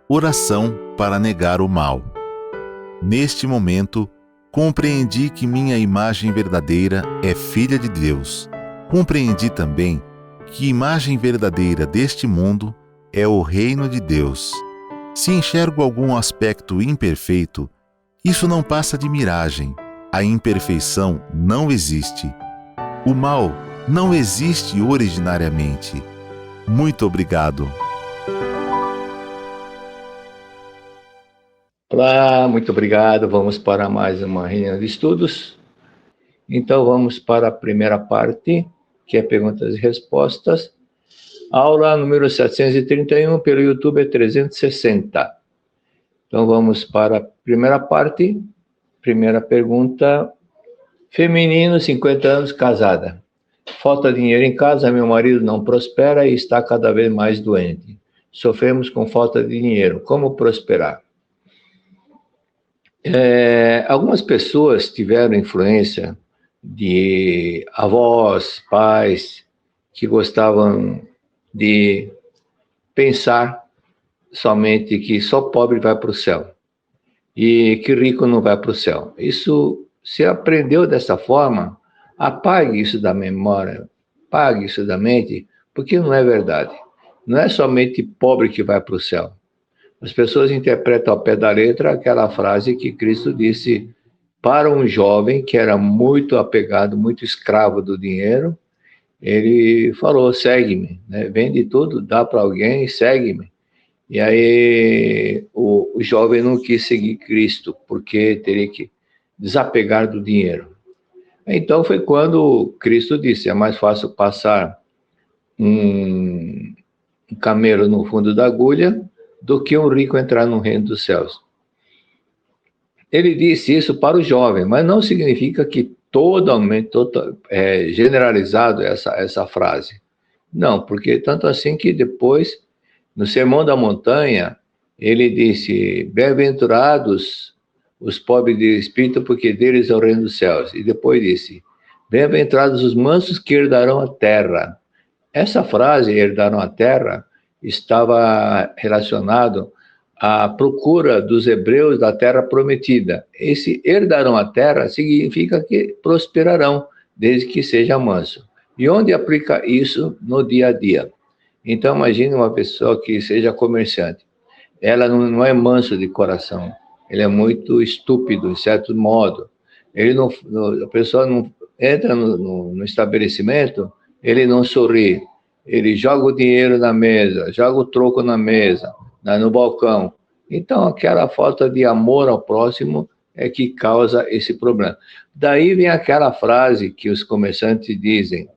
Oração para negar o mal. Neste momento, compreendi que minha imagem verdadeira é filha de Deus. Compreendi também que a imagem verdadeira deste mundo é o reino de Deus. Se enxergo algum aspecto imperfeito, isso não passa de miragem. A imperfeição não existe. O mal não existe originariamente. Muito obrigado. Olá, muito obrigado. Vamos para mais uma reunião de estudos. Então, vamos para a primeira parte, que é perguntas e respostas. Aula número 731, pelo YouTube é 360. Então, vamos para a primeira parte. Primeira pergunta. Feminino, 50 anos, casada. Falta dinheiro em casa, meu marido não prospera e está cada vez mais doente. Sofremos com falta de dinheiro. Como prosperar? Algumas pessoas tiveram influência de avós, pais, que gostavam de pensar somente que só pobre vai para o céu e que rico não vai para o céu. Isso, se aprendeu dessa forma, apague isso da memória, apague isso da mente, porque não é verdade. Não é somente pobre que vai para o céu. As pessoas interpretam ao pé da letra aquela frase que Cristo disse para um jovem que era muito apegado, muito escravo do dinheiro. Ele falou, segue-me, né? Vende tudo, dá para alguém e segue-me. E aí o jovem não quis seguir Cristo, porque teria que desapegar do dinheiro. Então foi quando Cristo disse, é mais fácil passar um camelo no fundo da agulha do que um rico entrar no reino dos céus. Ele disse isso para o jovem, mas não significa que totalmente generalizado essa frase. Não, porque tanto assim que depois, no Sermão da Montanha, ele disse, bem-aventurados os pobres de espírito, porque deles é o reino dos céus. E depois disse, bem-aventurados os mansos, que herdarão a terra. Essa frase, herdarão a terra, estava relacionado à procura dos hebreus da terra prometida. Esse herdarão a terra significa que prosperarão, desde que seja manso. E onde aplica isso no dia a dia? Então, imagine uma pessoa que seja comerciante. Ela não é manso de coração, ele é muito estúpido, de certo modo. A pessoa não entra no estabelecimento, ele não sorri. Ele joga o dinheiro na mesa, joga o troco na mesa, no balcão. Então, aquela falta de amor ao próximo é que causa esse problema. Daí vem aquela frase que os comerciantes dizem,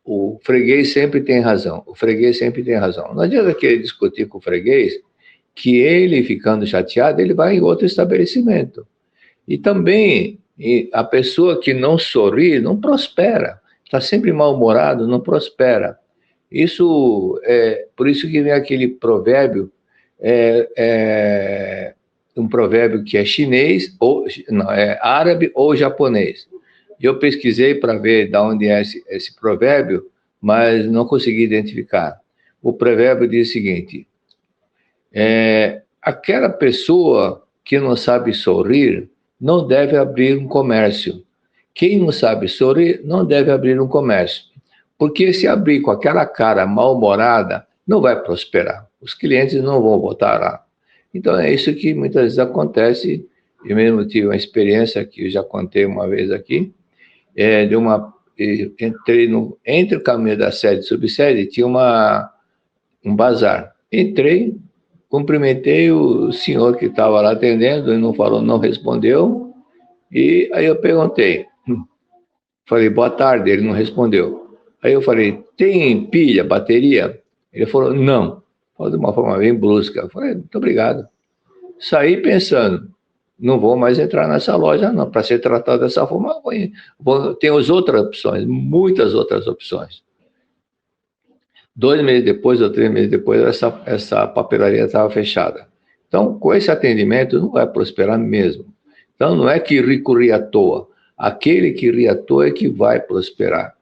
o freguês sempre tem razão, o freguês sempre tem razão. Não adianta querer discutir com o freguês, que ele, ficando chateado, ele vai em outro estabelecimento. E também, a pessoa que não sorri, não prospera. Está sempre mal-humorado, não prospera. Por isso que vem aquele provérbio, um provérbio que é chinês, é árabe ou japonês. Eu pesquisei para ver de onde é esse provérbio, mas não consegui identificar. O provérbio diz o seguinte, aquela pessoa que não sabe sorrir não deve abrir um comércio. Quem não sabe sorrir não deve abrir um comércio, porque se abrir com aquela cara mal-humorada, não vai prosperar. Os clientes não vão voltar lá. Então, é isso que muitas vezes acontece. Eu mesmo tive uma experiência que eu já contei uma vez aqui, entre o caminho da sede e subsede, tinha um bazar. Entrei, cumprimentei o senhor que estava lá atendendo, ele não falou, não respondeu, e aí eu perguntei, falei, boa tarde, ele não respondeu. Aí eu falei, tem pilha, bateria? Ele falou, não. Falou de uma forma bem brusca. Eu falei, muito obrigado. Saí pensando, não vou mais entrar nessa loja, não. Para ser tratado dessa forma, tem as outras opções, muitas outras opções. 2 meses depois ou 3 meses depois, essa papelaria estava fechada. Então, com esse atendimento, não vai prosperar mesmo. Então, não é que rico ri à toa. Aquele que ri à toa é que vai prosperar.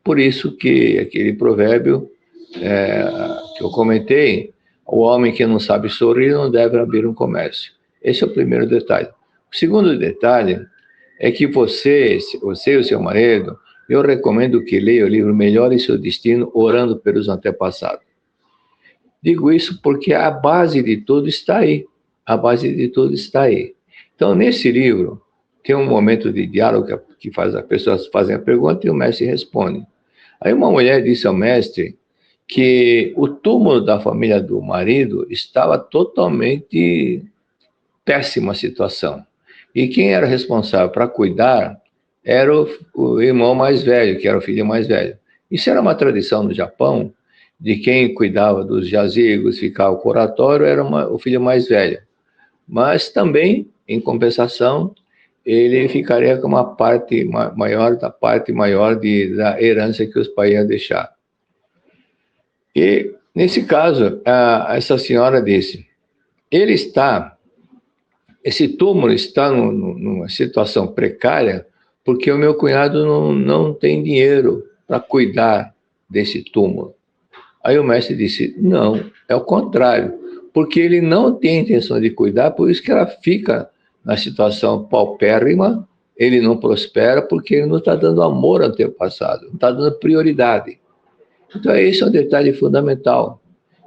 Por isso que aquele provérbio que eu comentei, O homem que não sabe sorrir não deve abrir um comércio. Esse é o primeiro detalhe. O segundo detalhe é que você e o seu marido, eu recomendo que leia o livro Melhore Seu Destino, Orando pelos Antepassados. Digo isso porque a base de tudo está aí. A base de tudo está aí. Então, nesse livro, tem um momento de diálogo que as pessoas fazem a pergunta e o mestre responde. Aí uma mulher disse ao mestre que o túmulo da família do marido estava totalmente péssima situação. E quem era responsável para cuidar era o irmão mais velho, que era o filho mais velho. Isso era uma tradição no Japão, de quem cuidava dos jazigos, ficava o curatório, era o filho mais velho. Mas também, em compensação, ele ficaria com uma parte maior da herança que os pais iam deixar. E, nesse caso, essa senhora disse, esse túmulo está numa situação precária porque o meu cunhado não tem dinheiro para cuidar desse túmulo. Aí o mestre disse, não, é o contrário, porque ele não tem intenção de cuidar, por isso que ela fica na situação paupérrima, ele não prospera porque ele não está dando amor ao antepassado, não está dando prioridade. Então, esse é um detalhe fundamental.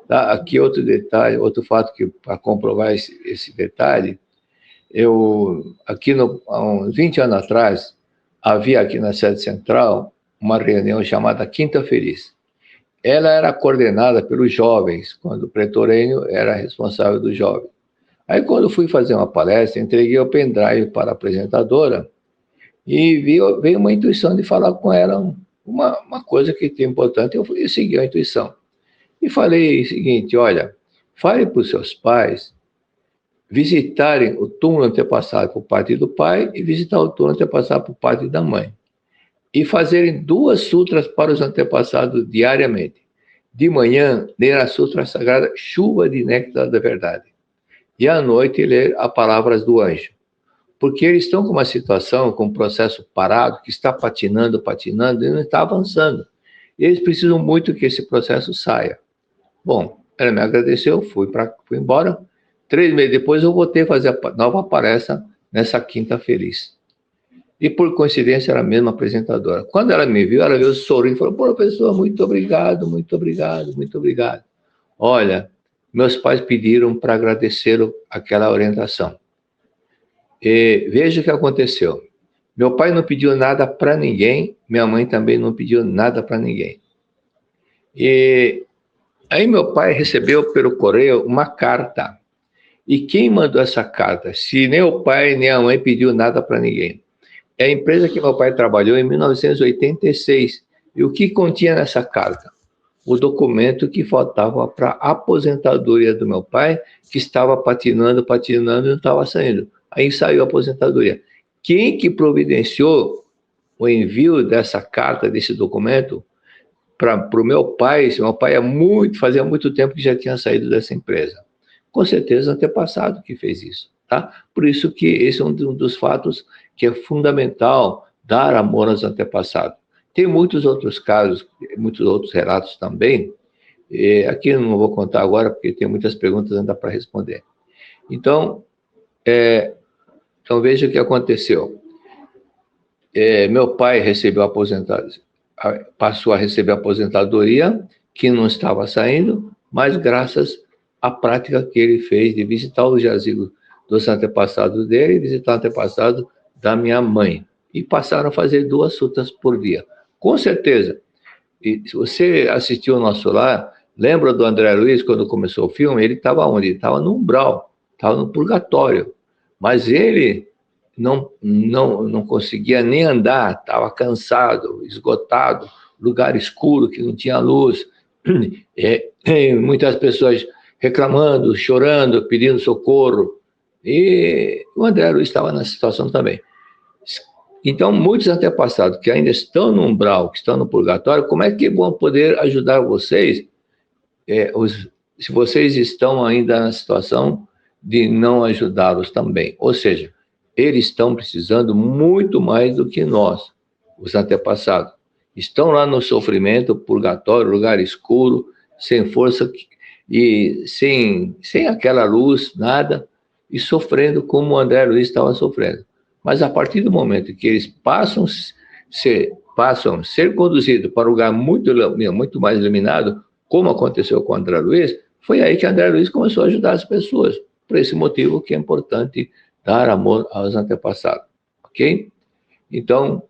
Tá? Aqui outro detalhe, outro fato que para comprovar esse detalhe, há uns 20 anos atrás, havia aqui na sede central uma reunião chamada Quinta Feliz. Ela era coordenada pelos jovens, quando o pretorênio era responsável dos jovens. Aí, quando fui fazer uma palestra, entreguei o pendrive para a apresentadora e veio uma intuição de falar com ela uma coisa que é importante. Eu segui a intuição. E falei o seguinte, olha, fale para os seus pais visitarem o túmulo antepassado por parte do pai e visitar o túmulo antepassado por parte da mãe. E fazerem 2 sutras para os antepassados diariamente. De manhã, ler a sutra sagrada Chuva de Néctar da Verdade. E à noite, ler as palavras do anjo. Porque eles estão com uma situação, com um processo parado, que está patinando e não está avançando. E eles precisam muito que esse processo saia. Bom, ela me agradeceu, fui embora. 3 meses depois, eu voltei a fazer a nova palestra nessa Quinta Feliz. E, por coincidência, era a mesma apresentadora. Quando ela me viu, ela veio sorrindo e falou, professor, muito obrigado, muito obrigado, muito obrigado. Olha, meus pais pediram para agradecer aquela orientação. E veja o que aconteceu. Meu pai não pediu nada para ninguém, minha mãe também não pediu nada para ninguém. E aí meu pai recebeu pelo correio uma carta. E quem mandou essa carta? Se nem o pai nem a mãe pediu nada para ninguém. É a empresa que meu pai trabalhou em 1986. E o que continha nessa carta? O documento que faltava para a aposentadoria do meu pai, que estava patinando e não estava saindo. Aí saiu a aposentadoria. Quem que providenciou o envio dessa carta, desse documento, para o meu pai? Meu pai fazia muito tempo que já tinha saído dessa empresa. Com certeza, o antepassado que fez isso. Tá? Por isso que esse é um dos fatos que é fundamental dar amor aos antepassados. Tem muitos outros casos, muitos outros relatos também. Aqui eu não vou contar agora, porque tem muitas perguntas ainda para responder. Então veja o que aconteceu. Meu pai recebeu passou a receber a aposentadoria, que não estava saindo, mas graças à prática que ele fez de visitar o jazigo dos antepassados dele e visitar o antepassado da minha mãe. E passaram a fazer 2 sutras por dia. Com certeza. E se você assistiu ao Nosso Lar, lembra do André Luiz, quando começou o filme? Ele estava onde? Ele estava no umbral, estava no purgatório. Mas ele não conseguia nem andar, estava cansado, esgotado, lugar escuro, que não tinha luz. Muitas pessoas reclamando, chorando, pedindo socorro. E o André Luiz estava nessa situação também. Então, muitos antepassados que ainda estão no umbral, que estão no purgatório, como é que vão poder ajudar vocês, se vocês estão ainda na situação de não ajudá-los também? Ou seja, eles estão precisando muito mais do que nós, os antepassados. Estão lá no sofrimento, purgatório, lugar escuro, sem força. e sem aquela luz, nada, e sofrendo como o André Luiz estava sofrendo. Mas a partir do momento que eles passam a ser conduzidos para um lugar muito mais iluminado, como aconteceu com o André Luiz, foi aí que o André Luiz começou a ajudar as pessoas. Por esse motivo que é importante dar amor aos antepassados, ok? Então,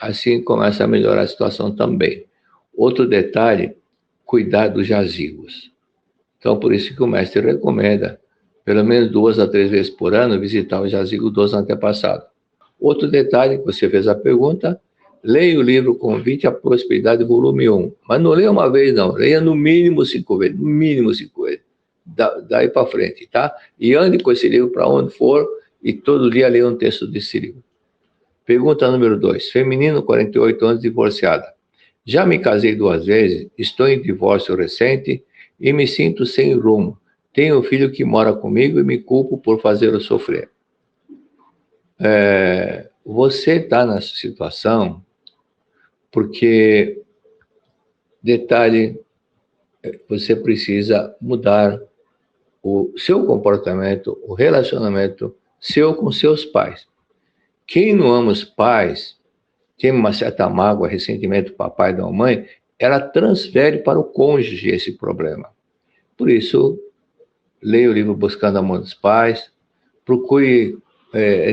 assim começa a melhorar a situação também. Outro detalhe, cuidar dos jazigos. Então, por isso que o mestre recomenda, pelo menos 2 a 3 vezes por ano, visitar o jazigo dos antepassados. Outro detalhe, que você fez a pergunta, leia o livro Convite à Prosperidade, volume 1. Mas não leia uma vez, não. Leia no mínimo 5 vezes. No mínimo 5 vezes. Daí para frente, tá? E ande com esse livro para onde for e todo dia leia um texto desse livro. Pergunta número 2. Feminino, 48 anos, divorciada. Já me casei 2 vezes, estou em divórcio recente e me sinto sem rumo. Tenho um filho que mora comigo e me culpo por fazê-lo sofrer. Você está nessa situação porque, detalhe, você precisa mudar o seu comportamento, o relacionamento seu com seus pais. Quem não ama os pais, tem uma certa mágoa, ressentimento do papai e da mamãe, ela transfere para o cônjuge esse problema. Por isso, leia o livro Buscando a Amor dos Pais, procure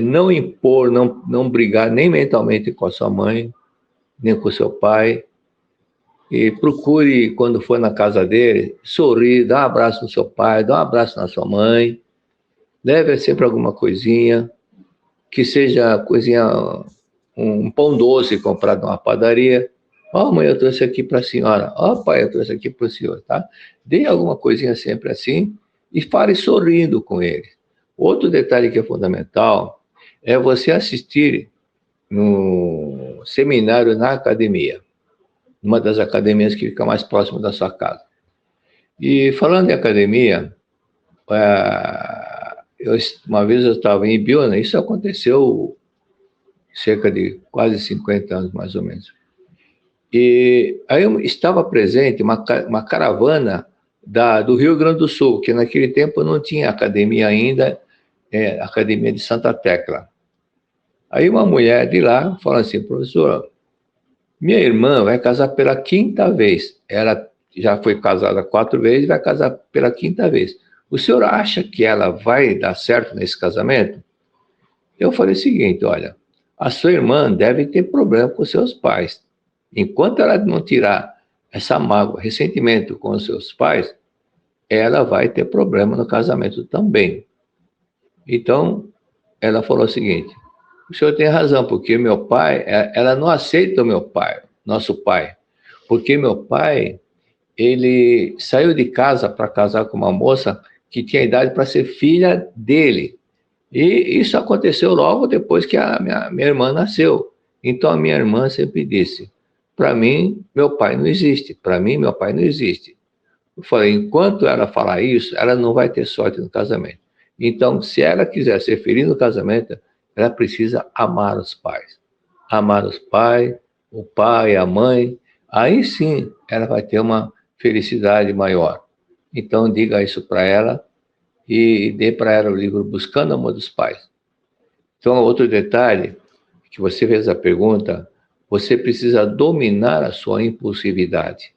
não impor, não brigar nem mentalmente com a sua mãe, nem com o seu pai, e procure, quando for na casa dele, sorrir, dar um abraço no seu pai, dar um abraço na sua mãe, leve sempre alguma coisinha, que seja coisinha, um pão doce comprado numa padaria. Ó, mãe, eu trouxe aqui para a senhora. Ó, pai, eu trouxe aqui para o senhor, tá? Dê alguma coisinha sempre assim e fale sorrindo com ele. Outro detalhe que é fundamental é você assistir no seminário na academia, uma das academias que fica mais próximo da sua casa. E falando em academia, uma vez eu estava em Ibiúna, isso aconteceu cerca de quase 50 anos, mais ou menos. E aí estava presente uma caravana do Rio Grande do Sul, que naquele tempo não tinha academia ainda, academia de Santa Tecla. Aí uma mulher de lá falou assim: professor, minha irmã vai casar pela 5ª vez. Ela já foi casada 4 vezes e vai casar pela 5ª vez. O senhor acha que ela vai dar certo nesse casamento? Eu falei o seguinte: olha, a sua irmã deve ter problema com seus pais. Enquanto ela não tirar essa mágoa, ressentimento com os seus pais, ela vai ter problema no casamento também. Então, ela falou o seguinte: o senhor tem razão, porque meu pai, ela não aceita o meu pai, nosso pai, porque meu pai, ele saiu de casa para casar com uma moça que tinha idade para ser filha dele. E isso aconteceu logo depois que a minha irmã nasceu. Então, a minha irmã sempre disse: para mim, meu pai não existe. Para mim, meu pai não existe. Eu falei: enquanto ela falar isso, ela não vai ter sorte no casamento. Então, se ela quiser ser feliz no casamento, ela precisa amar os pais. Amar os pais, o pai, a mãe. Aí sim, ela vai ter uma felicidade maior. Então, diga isso para ela e dê para ela o livro Buscando o Amor dos Pais. Então, outro detalhe, que você fez a pergunta, você precisa dominar a sua impulsividade,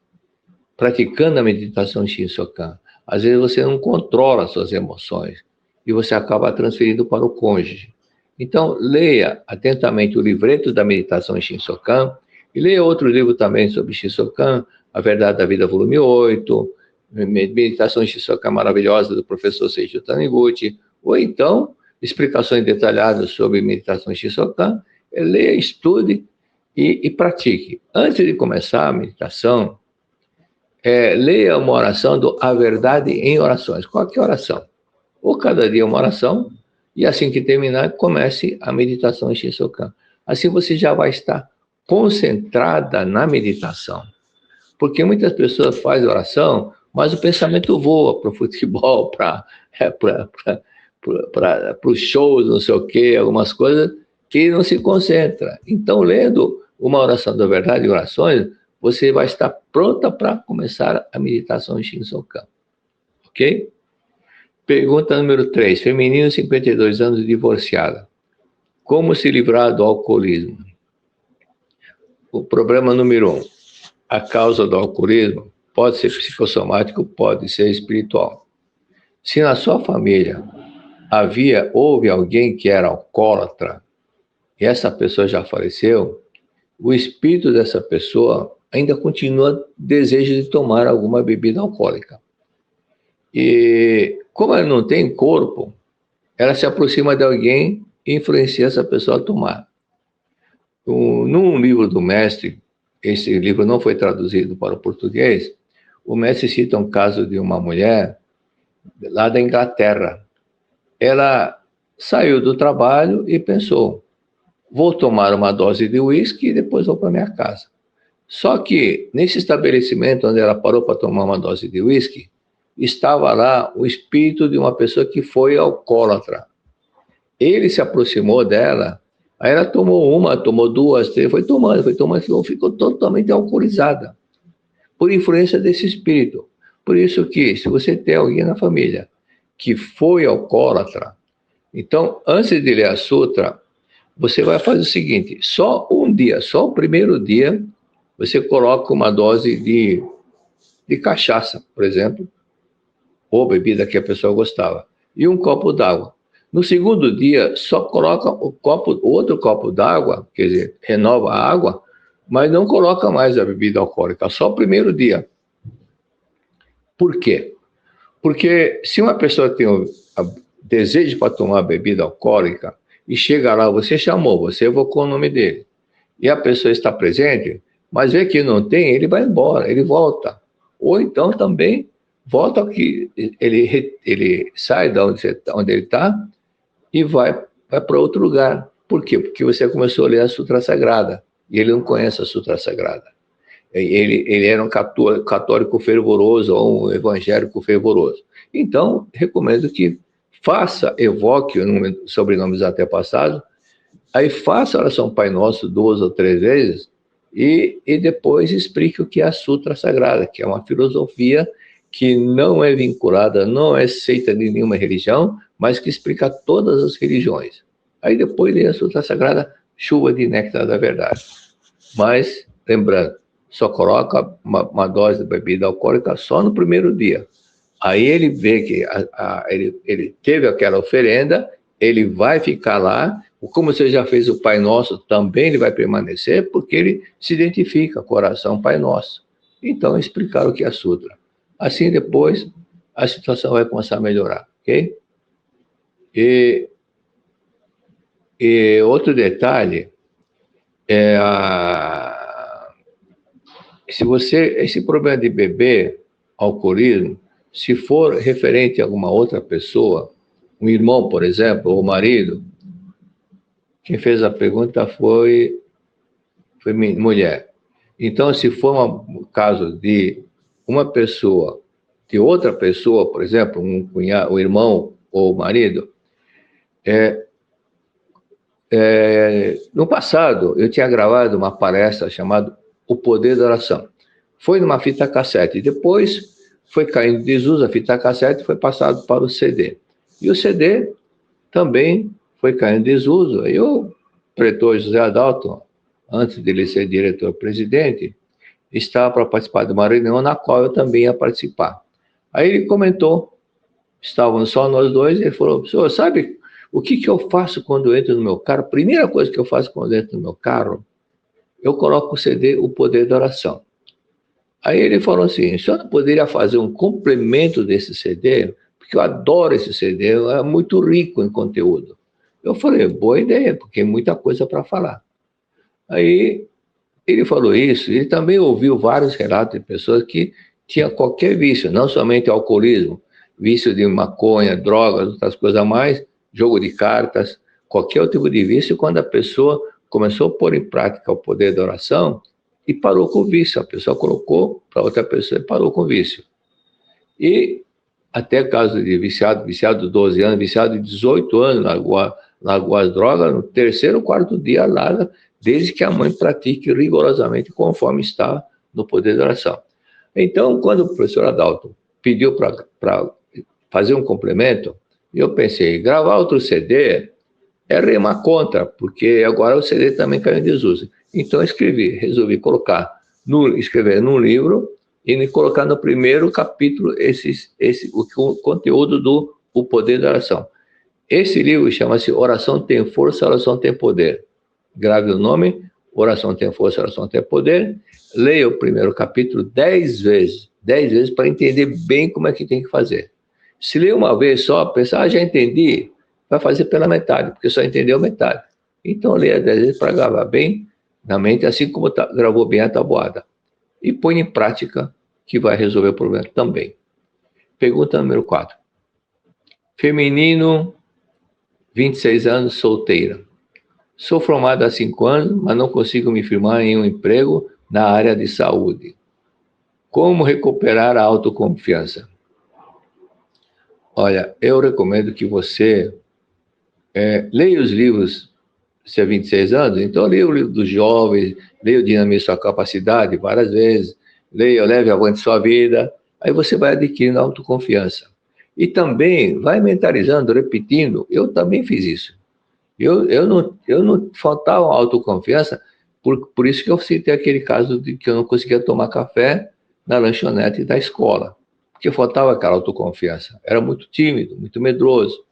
praticando a meditação Shinsokan. Às vezes você não controla as suas emoções e você acaba transferindo para o cônjuge. Então, leia atentamente o livreto da meditação Shinsokan e leia outro livro também sobre Shinsokan, A Verdade da Vida, volume 8, Meditação Shinsokan Maravilhosa, do professor Seiji Taniguchi, ou então, explicações detalhadas sobre meditação Shinsokan. Leia, estude e pratique. Antes de começar a meditação, leia uma oração do A Verdade em Orações. Qualquer oração. Ou cada dia uma oração, e assim que terminar, comece a meditação Shinsokan. Assim você já vai estar concentrada na meditação. Porque muitas pessoas fazem oração, mas o pensamento voa para o futebol, para os shows, não sei o quê, algumas coisas que não se concentra. Então, lendo uma oração da Verdade em Orações, você vai estar pronta para começar a meditação em Shinsokan. Ok? Pergunta número 3. Feminino, 52 anos, divorciada. Como se livrar do alcoolismo? O problema número 1. A causa do alcoolismo pode ser psicossomático, pode ser espiritual. Se na sua família houve alguém que era alcoólatra e essa pessoa já faleceu, o espírito dessa pessoa ainda continua desejo de tomar alguma bebida alcoólica. E como ela não tem corpo, ela se aproxima de alguém e influencia essa pessoa a tomar. Num livro do mestre, esse livro não foi traduzido para o português, o mestre cita um caso de uma mulher lá da Inglaterra. Ela saiu do trabalho e pensou, vou tomar uma dose de uísque e depois vou para minha casa. Só que nesse estabelecimento onde ela parou para tomar uma dose de uísque, estava lá o espírito de uma pessoa que foi alcoólatra. Ele se aproximou dela, aí ela tomou uma, tomou duas, três, foi tomando, ficou totalmente alcoolizada, por influência desse espírito. Por isso que, se você tem alguém na família que foi alcoólatra, então, antes de ler a sutra, você vai fazer o seguinte, só um dia, só o primeiro dia, você coloca uma dose de cachaça, por exemplo, ou bebida que a pessoa gostava, e um copo d'água. No segundo dia, só coloca outro copo d'água, quer dizer, renova a água, mas não coloca mais a bebida alcoólica, só o primeiro dia. Por quê? Porque se uma pessoa tem o desejo para tomar bebida alcoólica, e chega lá, você chamou, você evocou o nome dele, e a pessoa está presente, mas vê que não tem, ele vai embora, ele volta. Ou então também volta que ele sai de onde ele está e vai para outro lugar. Por quê? Porque você começou a ler a Sutra Sagrada e ele não conhece a Sutra Sagrada. Ele era um católico fervoroso ou um evangélico fervoroso. Então, recomendo que evoque os sobrenomes antepassados, aí faça a oração Pai Nosso 2 ou 3 vezes e depois explique o que é a Sutra Sagrada, que é uma filosofia que não é vinculada, não é aceita de nenhuma religião, mas que explica todas as religiões. Aí depois lê a Sutra Sagrada, Chuva de Néctar da Verdade. Mas, lembrando, só coloca uma dose de bebida alcoólica só no primeiro dia. Aí ele vê que ele teve aquela oferenda, ele vai ficar lá, como você já fez o Pai Nosso, também ele vai permanecer, porque ele se identifica com a oração Pai Nosso. Então, explicar o que é a Sutra. Assim, depois, a situação vai começar a melhorar, ok? E outro detalhe, esse problema de beber, alcoolismo, se for referente a alguma outra pessoa, um irmão, por exemplo, ou marido, quem fez a pergunta foi mulher. Então, se for um caso de uma pessoa, de outra pessoa, por exemplo, um cunhado, o irmão ou o marido, no passado, eu tinha gravado uma palestra chamada O Poder da Oração. Foi numa fita cassete, depois foi caindo em desuso a fita cassete e foi passado para o CD. E o CD também foi caindo em desuso. E o pretor José Adalto, antes de ele ser diretor-presidente, estava para participar de uma reunião na qual eu também ia participar. Aí ele comentou, estávamos só nós dois, e ele falou, senhor, sabe o que eu faço quando eu entro no meu carro? A primeira coisa que eu faço quando eu entro no meu carro, eu coloco o CD O Poder da Oração. Aí ele falou assim, o senhor não poderia fazer um complemento desse CD? Porque eu adoro esse CD, é muito rico em conteúdo. Eu falei, boa ideia, porque tem muita coisa para falar. Aí ele falou isso, ele também ouviu vários relatos de pessoas que tinham qualquer vício, não somente alcoolismo, vício de maconha, drogas, outras coisas a mais, jogo de cartas, qualquer tipo de vício, quando a pessoa começou a pôr em prática o poder da oração e parou com o vício. A pessoa colocou para outra pessoa e parou com o vício. E até caso de viciado de 12 anos, viciado de 18 anos, largou as drogas, no terceiro ou quarto dia larga, desde que a mãe pratique rigorosamente conforme está no poder da oração. Então, quando o professor Adalto pediu para fazer um complemento, eu pensei, gravar outro CD é remar contra, porque agora o CD também caiu em desuso. Então, resolvi escrever num livro e colocar no primeiro capítulo o conteúdo do O Poder da Oração. Esse livro chama-se Oração Tem Força, Oração Tem Poder. Grave o nome, Oração Tem Força, Oração Tem Poder. Leia o primeiro capítulo 10 vezes para entender bem como é que tem que fazer. Se ler uma vez só, pensar, já entendi, vai fazer pela metade, porque só entendeu metade. Então, leia 10 vezes para gravar bem na mente, assim como gravou bem a tabuada. E põe em prática, que vai resolver o problema também. Pergunta número 4. Feminino, 26 anos, solteira. Sou formada há 5 anos, mas não consigo me firmar em um emprego na área de saúde. Como recuperar a autoconfiança? Olha, eu recomendo que você leia os livros, se é 26 anos, então leia o livro dos jovens, leia o Dinamize Sua Capacidade várias vezes, leia o Leve Avante Sua Vida, aí você vai adquirindo autoconfiança. E também vai mentalizando, repetindo, eu também fiz isso. Eu não faltava autoconfiança, por isso que eu citei aquele caso de que eu não conseguia tomar café na lanchonete da escola, porque faltava aquela autoconfiança. Era muito tímido, muito medroso.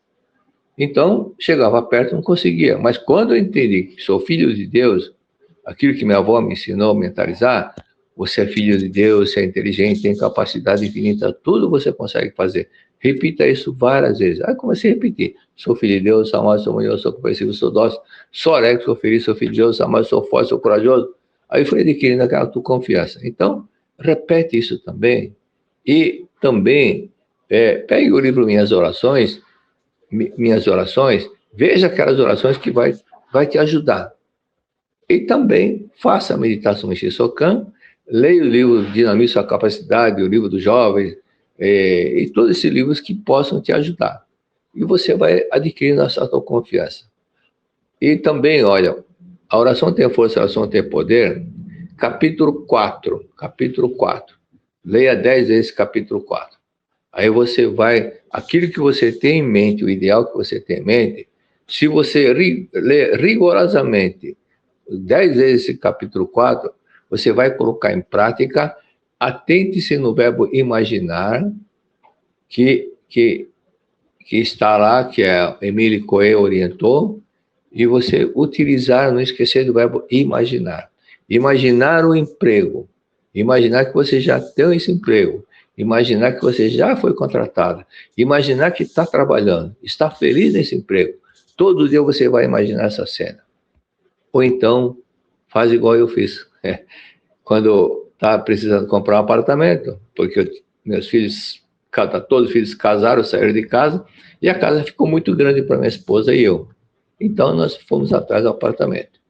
Então, chegava perto e não conseguia. Mas quando eu entendi que sou filho de Deus, aquilo que minha avó me ensinou a mentalizar, você é filho de Deus, você é inteligente, tem capacidade infinita, tudo você consegue fazer. Repita isso várias vezes. Aí comecei a repetir. Sou filho de Deus, sou amado, sou manhoso, sou compreensivo, sou dócil, sou alegre, sou feliz, sou filho de Deus, sou amado, sou forte, sou corajoso. Aí fui adquirindo aquela tua confiança. Então, repete isso também. E também, pegue o livro Minhas Orações, veja aquelas orações que vai te ajudar. E também faça a meditação em Shisokan, leia o livro Dinamize Sua Capacidade, o livro dos jovens, e todos esses livros que possam te ajudar. E você vai adquirindo essa autoconfiança. E também, olha, a oração tem força, a oração tem poder, capítulo 4. Leia 10 vezes capítulo 4. Aí você vai, aquilo que você tem em mente, o ideal que você tem em mente, se você ler rigorosamente 10 vezes esse capítulo 4, você vai colocar em prática. Atente-se no verbo imaginar, que está lá, que a Emile Coe orientou, e você utilizar, não esquecer do verbo imaginar. Imaginar o emprego, imaginar que você já tem esse emprego, imaginar que você já foi contratada, imaginar que está trabalhando, está feliz nesse emprego. Todo dia você vai imaginar essa cena. Ou então, faz igual eu fiz. Quando estava precisando comprar um apartamento, porque meus filhos, todos os filhos casaram, saíram de casa, e a casa ficou muito grande para minha esposa e eu. Então, nós fomos atrás do apartamento.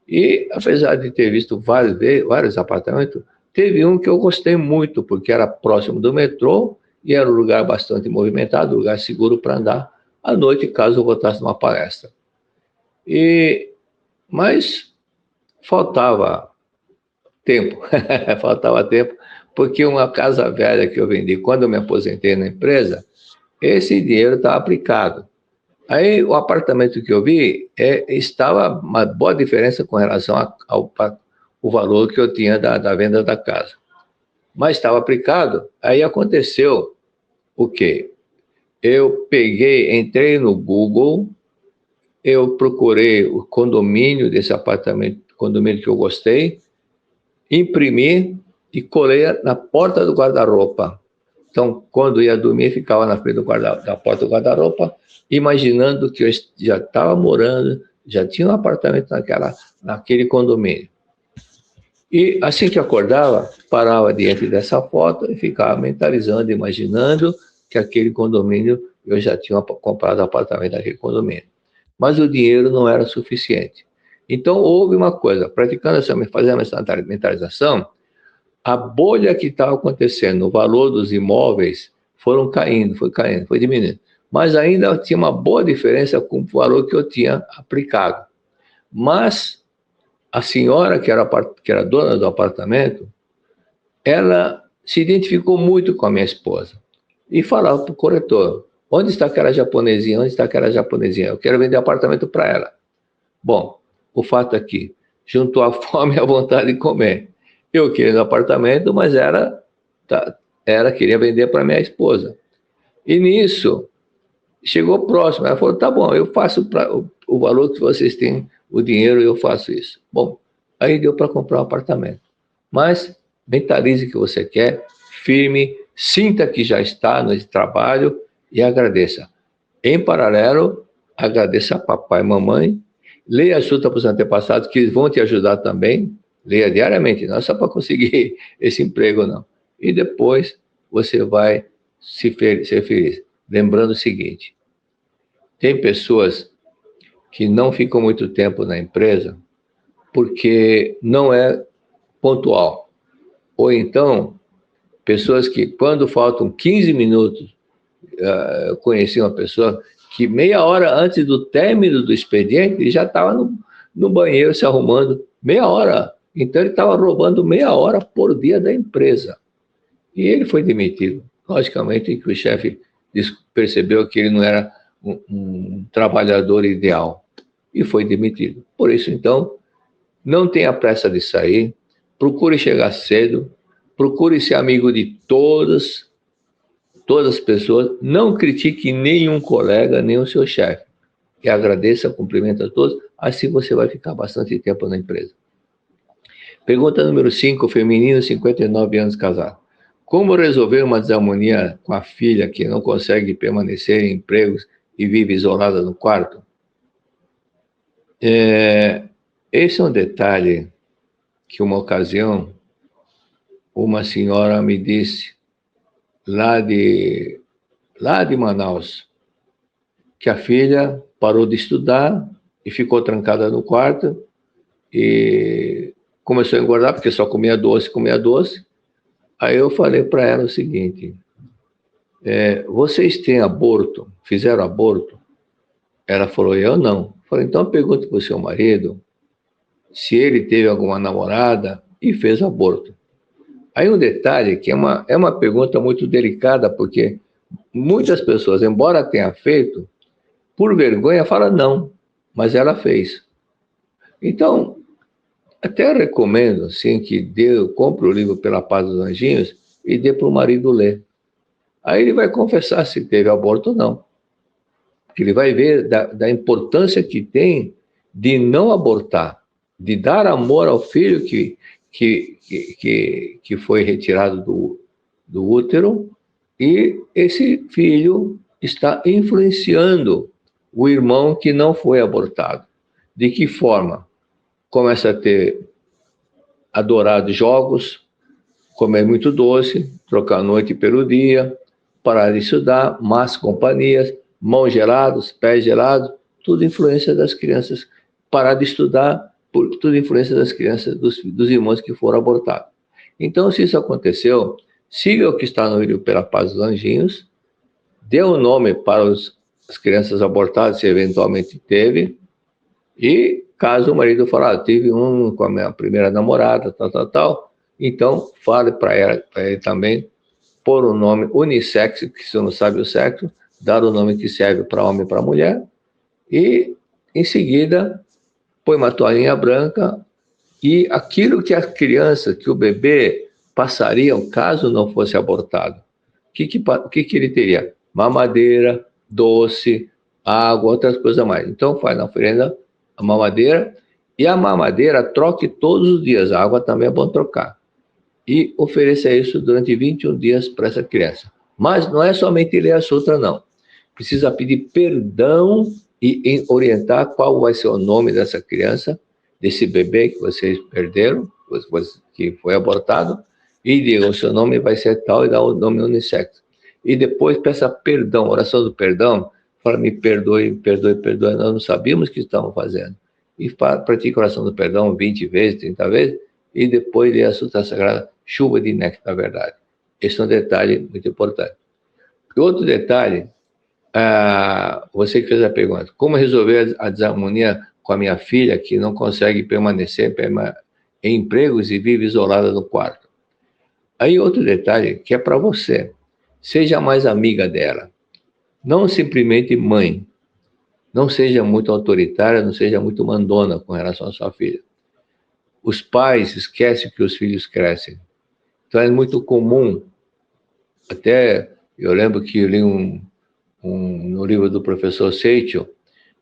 E, apesar de ter visto vários apartamentos, teve um que eu gostei muito, porque era próximo do metrô, e era um lugar bastante movimentado, um lugar seguro para andar à noite, caso eu voltasse numa palestra. Mas faltava tempo, porque uma casa velha que eu vendi quando eu me aposentei na empresa, esse dinheiro estava aplicado. Aí o apartamento que eu vi estava uma boa diferença com relação ao valor que eu tinha da venda da casa. Mas estava aplicado, aí aconteceu o quê? Eu entrei no Google, eu procurei o condomínio desse apartamento, condomínio que eu gostei, imprimi e colei na porta do guarda-roupa. Então, quando ia dormir, ficava na frente da porta do guarda-roupa, imaginando que eu já estava morando, já tinha um apartamento naquele condomínio. E assim que acordava, parava diante dessa foto e ficava mentalizando, imaginando que aquele condomínio, eu já tinha comprado apartamento naquele condomínio. Mas o dinheiro não era suficiente. Então, houve uma coisa, fazendo essa mentalização, a bolha que estava acontecendo, o valor dos imóveis foi diminuindo. Mas ainda tinha uma boa diferença com o valor que eu tinha aplicado. Mas a senhora que era dona do apartamento, ela se identificou muito com a minha esposa e falava para o corretor: onde está aquela japonesinha? Onde está aquela japonesinha? Eu quero vender apartamento para ela. Bom, o fato é que juntou a fome e a vontade de comer. Eu queria um apartamento, mas ela queria vender para minha esposa. E nisso, chegou próximo. Ela falou: tá bom, eu faço o valor que vocês têm, o dinheiro, eu faço isso. Bom, aí deu para comprar um apartamento. Mas mentalize que você quer, firme, sinta que já está no trabalho e agradeça. Em paralelo, agradeça a papai e mamãe, leia a Sutra para os antepassados, que vão te ajudar também, leia diariamente, não é só para conseguir esse emprego, não. E depois você vai ser feliz. Lembrando o seguinte: tem pessoas que não ficam muito tempo na empresa porque não é pontual. Ou então, pessoas que, quando faltam 15 minutos, eu conheci uma pessoa que meia hora antes do término do expediente, ele já estava no banheiro se arrumando, meia hora. Então, ele estava roubando meia hora por dia da empresa. E ele foi demitido. Logicamente que o chefe percebeu que ele não era um trabalhador ideal e foi demitido. Por isso, então, não tenha pressa de sair, procure chegar cedo, procure ser amigo de todas as pessoas, não critique nenhum colega, nem o seu chefe. E agradeça, cumprimenta a todos, assim você vai ficar bastante tempo na empresa. Pergunta número 5, feminino, 59 anos, casado. Como resolver uma desarmonia com a filha que não consegue permanecer em empregos e vive isolada no quarto? Esse é um detalhe que uma ocasião uma senhora me disse, lá de Manaus, que a filha parou de estudar e ficou trancada no quarto e começou a engordar, porque só comia doce. Aí eu falei para ela o seguinte: vocês têm aborto? Fizeram aborto? Ela falou: eu não. Eu falei: então pergunte para o seu marido se ele teve alguma namorada e fez aborto. Aí um detalhe que é uma pergunta muito delicada, porque muitas pessoas, embora tenha feito, por vergonha fala não, mas ela fez. Então, até recomendo assim, que compre o livro Pela Paz dos Anjinhos e dê para o marido ler. Aí ele vai confessar se teve aborto ou não. Porque ele vai ver da importância que tem de não abortar, de dar amor ao filho que foi retirado do útero, e esse filho está influenciando o irmão que não foi abortado. De que forma? Começa a ter adorado jogos, comer muito doce, trocar a noite pelo dia, parar de estudar, más companhias, mãos gelados, pés gelados, tudo influência das crianças. Parar de estudar, tudo influência das crianças, dos irmãos que foram abortados. Então, se isso aconteceu, siga o que está no livro Pela Paz dos Anjinhos, dê um nome para as crianças abortadas, se eventualmente teve, e caso o marido falar, tive um com a minha primeira namorada, tal, então fale para ele também, pôr um nome unissex, que se não sabe o sexo, dar o nome que serve para homem e para mulher, e em seguida põe uma toalhinha branca, e aquilo que a criança, que o bebê passariam caso não fosse abortado, o que ele teria? Mamadeira, doce, água, outras coisas mais. Então faz na oferenda a mamadeira, e a mamadeira troque todos os dias, a água também é bom trocar. E ofereça isso durante 21 dias para essa criança. Mas não é somente ler a sutra, não. Precisa pedir perdão e orientar qual vai ser o nome dessa criança, desse bebê que vocês perderam, que foi abortado, e diga: o seu nome vai ser tal, e dá o nome unissex. E depois peça perdão, oração do perdão, fala: me perdoe, nós não sabíamos o que estamos fazendo. E pratique a oração do perdão 20 vezes, 30 vezes, e depois lê a Sutra Sagrada, chuva de néctar, na verdade. Esse é um detalhe muito importante. E outro detalhe, você que fez a pergunta: como resolver a desarmonia com a minha filha que não consegue permanecer em empregos e vive isolada no quarto? Aí outro detalhe que é para você. Seja mais amiga dela. Não simplesmente mãe. Não seja muito autoritária, não seja muito mandona com relação à sua filha. Os pais esquecem que os filhos crescem. Então é muito comum, até eu lembro que eu li no livro do professor Seitel,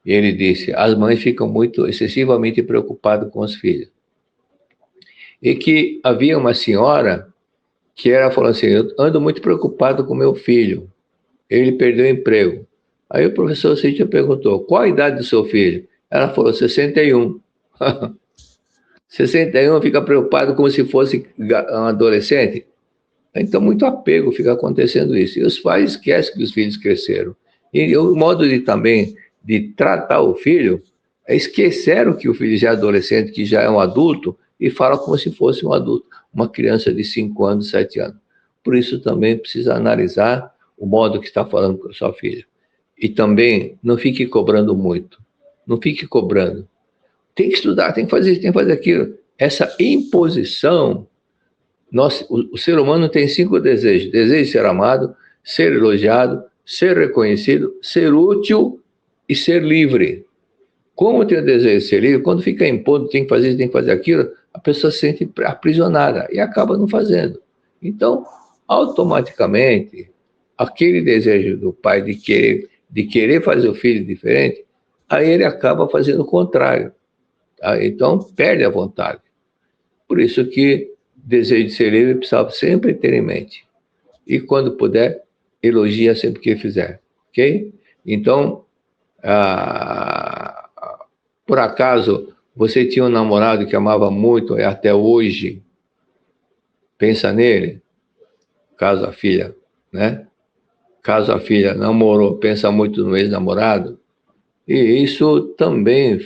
e ele disse, as mães ficam muito excessivamente preocupadas com os filhos. E que havia uma senhora que ela falou assim, eu ando muito preocupado com meu filho, ele perdeu o emprego. Aí o professor Seitel perguntou, qual a idade do seu filho? Ela falou, 61. 61 fica preocupado como se fosse um adolescente. Então, muito apego fica acontecendo isso. E os pais esquecem que os filhos cresceram. E o modo de também de tratar o filho é esqueceram que o filho já é adolescente, que já é um adulto, e fala como se fosse um adulto, uma criança de 5 anos, 7 anos. Por isso também precisa analisar o modo que está falando com a sua filha. E também não fique cobrando muito. Não fique cobrando. Tem que estudar, tem que fazer isso, tem que fazer aquilo. Essa imposição, o ser humano tem 5 desejos. Desejo de ser amado, ser elogiado, ser reconhecido, ser útil e ser livre. Como tem o desejo de ser livre, quando fica impondo, tem que fazer isso, tem que fazer aquilo, a pessoa se sente aprisionada e acaba não fazendo. Então, automaticamente, aquele desejo do pai de querer fazer o filho diferente, aí ele acaba fazendo o contrário. Tá? Então, perde a vontade. Por isso que desejo de ser livre precisava sempre ter em mente. E quando puder, elogia sempre que fizer. Ok? Então, por acaso, você tinha um namorado que amava muito e até hoje pensa nele? Caso a filha, né? Caso a filha namorou, pensa muito no ex-namorado, e isso também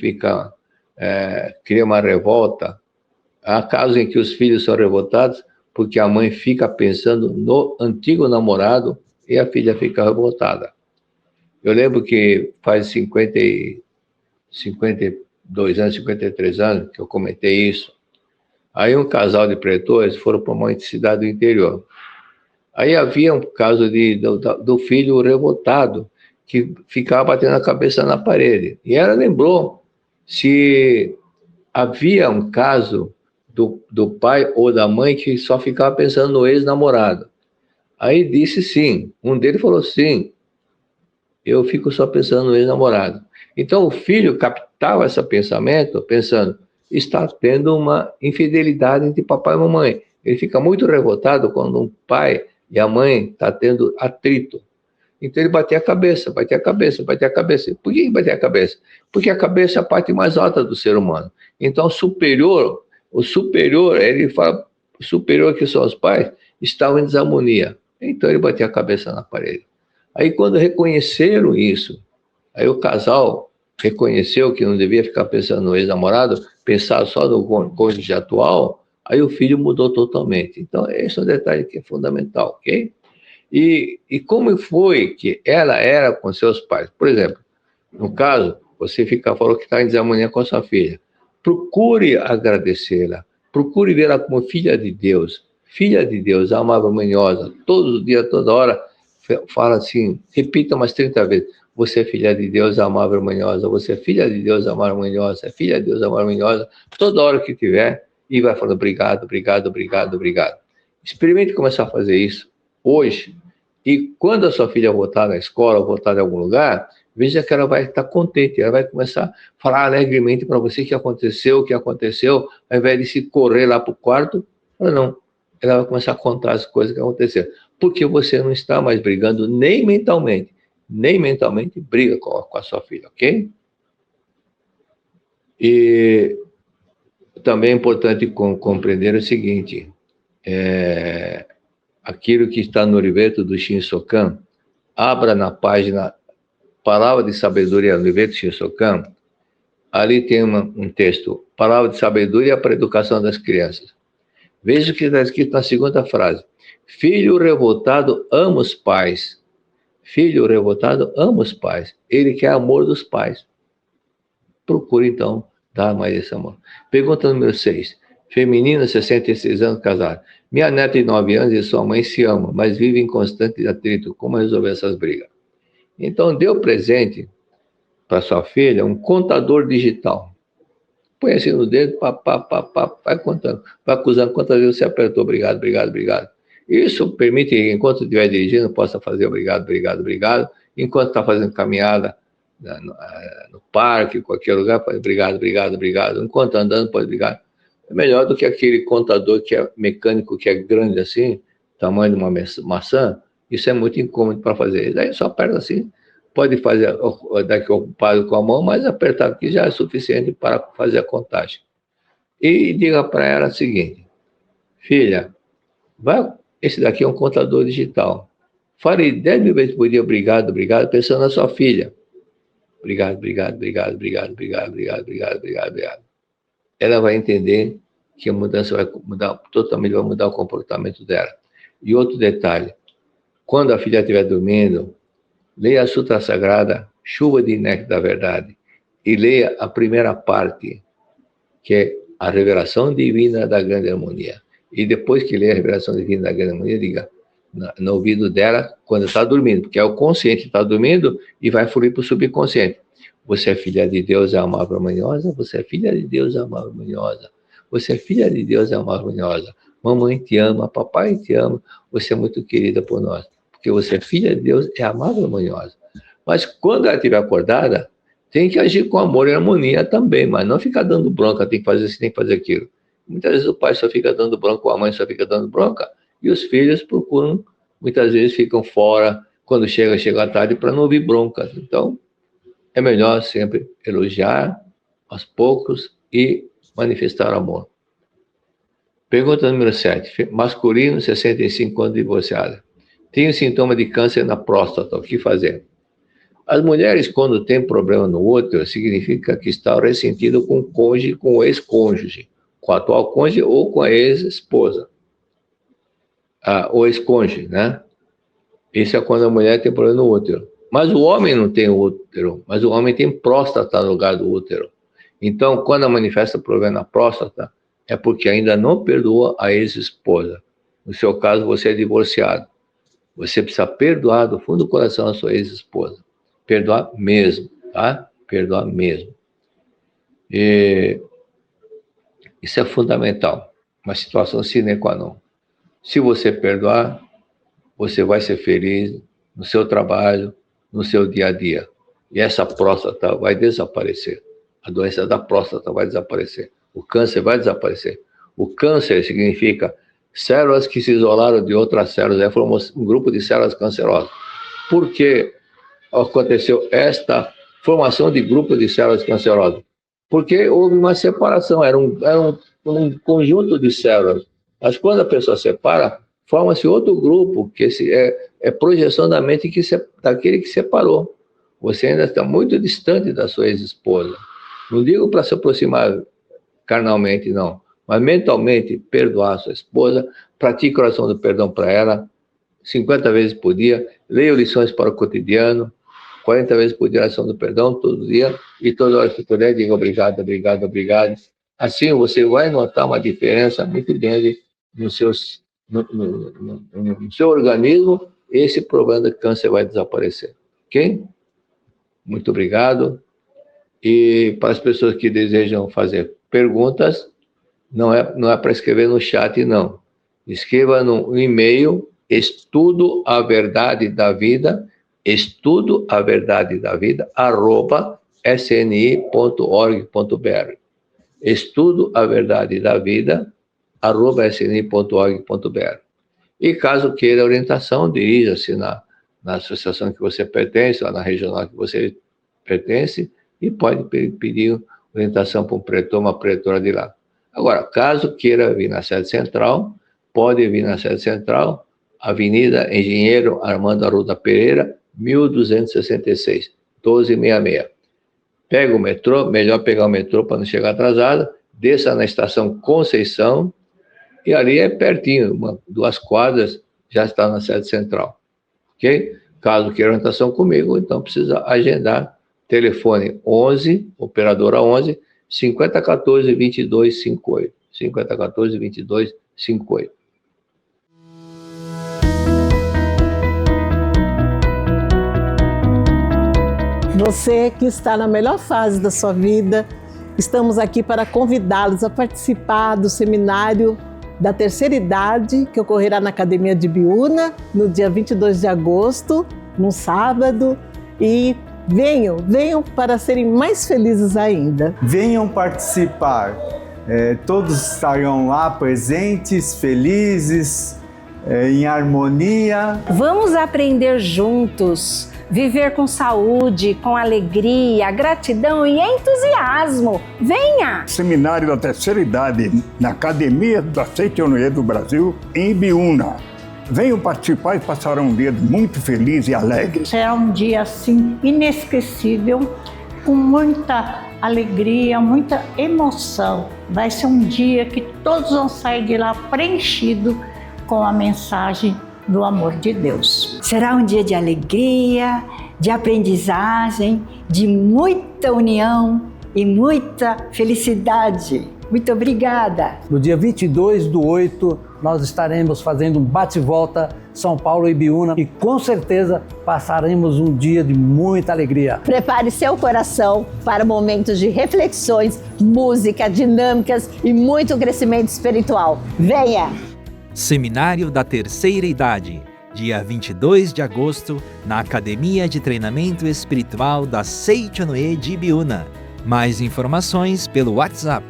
cria uma revolta. Há casos em que os filhos são revoltados porque a mãe fica pensando no antigo namorado e a filha fica revoltada. Eu lembro que faz 52 anos, 53 anos que eu comentei isso. Aí um casal de pretores foram para uma cidade do interior. Aí havia um caso do filho revoltado que ficava batendo a cabeça na parede. E ela lembrou se havia um caso do pai ou da mãe que só ficava pensando no ex-namorado. Aí disse sim. Um deles falou sim. Eu fico só pensando no ex-namorado. Então o filho captava esse pensamento, pensando, está tendo uma infidelidade entre papai e mamãe. Ele fica muito revoltado quando um pai e a mãe estão tendo atrito. Então ele batia a cabeça, batia a cabeça, batia a cabeça. Por que batia a cabeça? Porque a cabeça é a parte mais alta do ser humano. Então o superior, ele fala, o superior que são os pais, estavam em desarmonia. Então ele batia a cabeça na parede. Aí quando reconheceram isso, aí o casal reconheceu que não devia ficar pensando no ex-namorado, pensar só no cônjuge atual, aí o filho mudou totalmente. Então esse é um detalhe que é fundamental, ok? E como foi que ela era com seus pais? Por exemplo, no caso, você falou que está em desarmonia com sua filha. Procure agradecê-la, procure vê-la como filha de Deus, amável, manhosa, todos os dias, toda hora, fala assim, repita umas 30 vezes, você é filha de Deus, amável, manhosa, você é filha de Deus, amável, manhosa, é filha de Deus, amável, manhosa, toda hora que tiver, e vai falando obrigado, obrigado, obrigado, obrigado. Experimente começar a fazer isso hoje, e quando a sua filha voltar na escola, voltar em algum lugar, veja que ela vai estar contente, ela vai começar a falar alegremente para você o que aconteceu, ao invés de se correr lá para o quarto, não, ela vai começar a contar as coisas que aconteceram, porque você não está mais brigando nem mentalmente briga com a sua filha, ok? E também é importante compreender o seguinte, aquilo que está no livreto do Shinsokan, abra na página Palavra de Sabedoria, no livreto do Shinsokan, ali tem um texto, Palavra de Sabedoria para a Educação das Crianças. Veja o que está escrito na segunda frase. Filho revoltado ama os pais. Filho revoltado ama os pais. Ele quer amor dos pais. Procure, então, dar mais esse amor. Pergunta número 6. Feminina, 66 anos, casada. Minha neta de 9 anos e sua mãe se amam, mas vivem em constante atrito. Como resolver essas brigas? Então, dê o presente para sua filha um contador digital. Põe assim no dedo, vai contando. Vai acusando quantas vezes você apertou. Obrigado, obrigado, obrigado. Isso permite que, enquanto estiver dirigindo, possa fazer obrigado, obrigado, obrigado. Enquanto está fazendo caminhada no parque, qualquer lugar, pode obrigado, obrigado, obrigado. Enquanto está andando, pode obrigado. É melhor do que aquele contador que é mecânico, que é grande assim, tamanho de uma maçã. Isso é muito incômodo para fazer. Daí só aperta assim. Pode fazer daqui ocupado com a mão, mas apertar aqui já é suficiente para fazer a contagem. E diga para ela o seguinte: filha, esse daqui é um contador digital. Fale 10 mil vezes por dia, obrigado, obrigado, pensando na sua filha. Obrigado, obrigado, obrigado, obrigado, obrigado, obrigado, obrigado, obrigado, obrigado. Ela vai entender que a mudança vai mudar, totalmente vai mudar o comportamento dela. E outro detalhe: quando a filha estiver dormindo, leia a Sutra Sagrada, Chuva de Néctar da Verdade, e leia a primeira parte, que é a revelação divina da grande harmonia. E depois que lê a revelação divina da grande harmonia, diga no ouvido dela, quando está dormindo, porque é o consciente está dormindo e vai fluir para o subconsciente. Você é filha de Deus, é uma harmoniosa. Você é filha de Deus, é uma harmoniosa. Você é filha de Deus, é uma harmoniosa. Mamãe te ama, papai te ama. Você é muito querida por nós. Porque você é filha de Deus, é amada, harmoniosa. Mas quando ela estiver acordada, tem que agir com amor e harmonia também, mas não ficar dando bronca, tem que fazer isso, tem que fazer aquilo. Muitas vezes o pai só fica dando bronca, ou a mãe só fica dando bronca, e os filhos procuram, muitas vezes ficam fora, quando chega à tarde, para não ouvir broncas. Então, é melhor sempre elogiar aos poucos e manifestar amor. Pergunta número 7. Masculino, 65 anos, divorciado. Tenho sintoma de câncer na próstata, o que fazer? As mulheres, quando têm problema no útero, significa que está ressentido com o cônjuge, com o ex-cônjuge, com o atual cônjuge ou com a ex-esposa. O ex-cônjuge, né? Isso é quando a mulher tem problema no útero. Mas o homem não tem útero, mas o homem tem próstata no lugar do útero. Então, quando manifesta problema na próstata, é porque ainda não perdoa a ex-esposa. No seu caso, você é divorciado. Você precisa perdoar do fundo do coração a sua ex-esposa. Perdoar mesmo, tá? Perdoar mesmo. E isso é fundamental. Uma situação sine qua non. Se você perdoar, você vai ser feliz no seu trabalho, no seu dia a dia. E essa próstata vai desaparecer. A doença da próstata vai desaparecer. O câncer vai desaparecer. O câncer significa células que se isolaram de outras células. É formou um grupo de células cancerosas. Por que aconteceu esta formação de grupo de células cancerosas? Porque houve uma separação. Era um conjunto de células. Mas quando a pessoa separa, forma-se outro grupo, que é projeção da mente daquele que separou. Você ainda está muito distante da sua ex-esposa. Não digo para se aproximar carnalmente, não. Mas mentalmente, perdoar a sua esposa, pratique oração do perdão para ela, 50 vezes por dia, leia lições para o cotidiano, 40 vezes por dia oração do perdão, todo dia, e toda hora que puder, diga obrigado, obrigado, obrigado. Assim você vai notar uma diferença muito grande no seu organismo, esse problema de câncer vai desaparecer. Ok? Muito obrigado. E para as pessoas que desejam fazer perguntas, não é para escrever no chat, não. Escreva no e-mail estudoaverdadedavida@sni.org.br. estudoaverdadedavida@sni.org.br. E caso queira orientação, dirija-se na associação que você pertence, ou na regional que você pertence, e pode pedir orientação para um pretor, uma pretora de lá. Agora, caso queira vir na sede central, pode vir na sede central, Avenida Engenheiro Armando Arruda Pereira, 1266, 1266. Pega o metrô, melhor pegar o metrô para não chegar atrasado, desça na estação Conceição, e ali é pertinho, 2 quadras, já está na sede central. Ok? Caso queira orientação comigo, então precisa agendar. Telefone 11, operadora 11, 5014-2258. 5014-2258. Você que está na melhor fase da sua vida, estamos aqui para convidá-los a participar do seminário da terceira idade, que ocorrerá na Academia de Ibiúna, no dia 22 de agosto, num sábado. E venham para serem mais felizes ainda. Venham participar. Todos estarão lá presentes, felizes, em harmonia. Vamos aprender juntos, viver com saúde, com alegria, gratidão e entusiasmo. Venha! Seminário da terceira idade na Academia da Seitonoye do Brasil, em Ibiúna. Venham participar e passar um dia muito feliz e alegre. Será um dia assim inesquecível, com muita alegria, muita emoção. Vai ser um dia que todos vão sair de lá preenchidos com a mensagem do amor de Deus. Será um dia de alegria, de aprendizagem, de muita união e muita felicidade. Muito obrigada. No dia 22/8, nós estaremos fazendo um bate-volta São Paulo e Ibiúna e com certeza passaremos um dia de muita alegria. Prepare seu coração para momentos de reflexões, música, dinâmicas e muito crescimento espiritual. Venha! Seminário da Terceira Idade, dia 22 de agosto, na Academia de Treinamento Espiritual da Seitonoye de Ibiúna. Mais informações pelo WhatsApp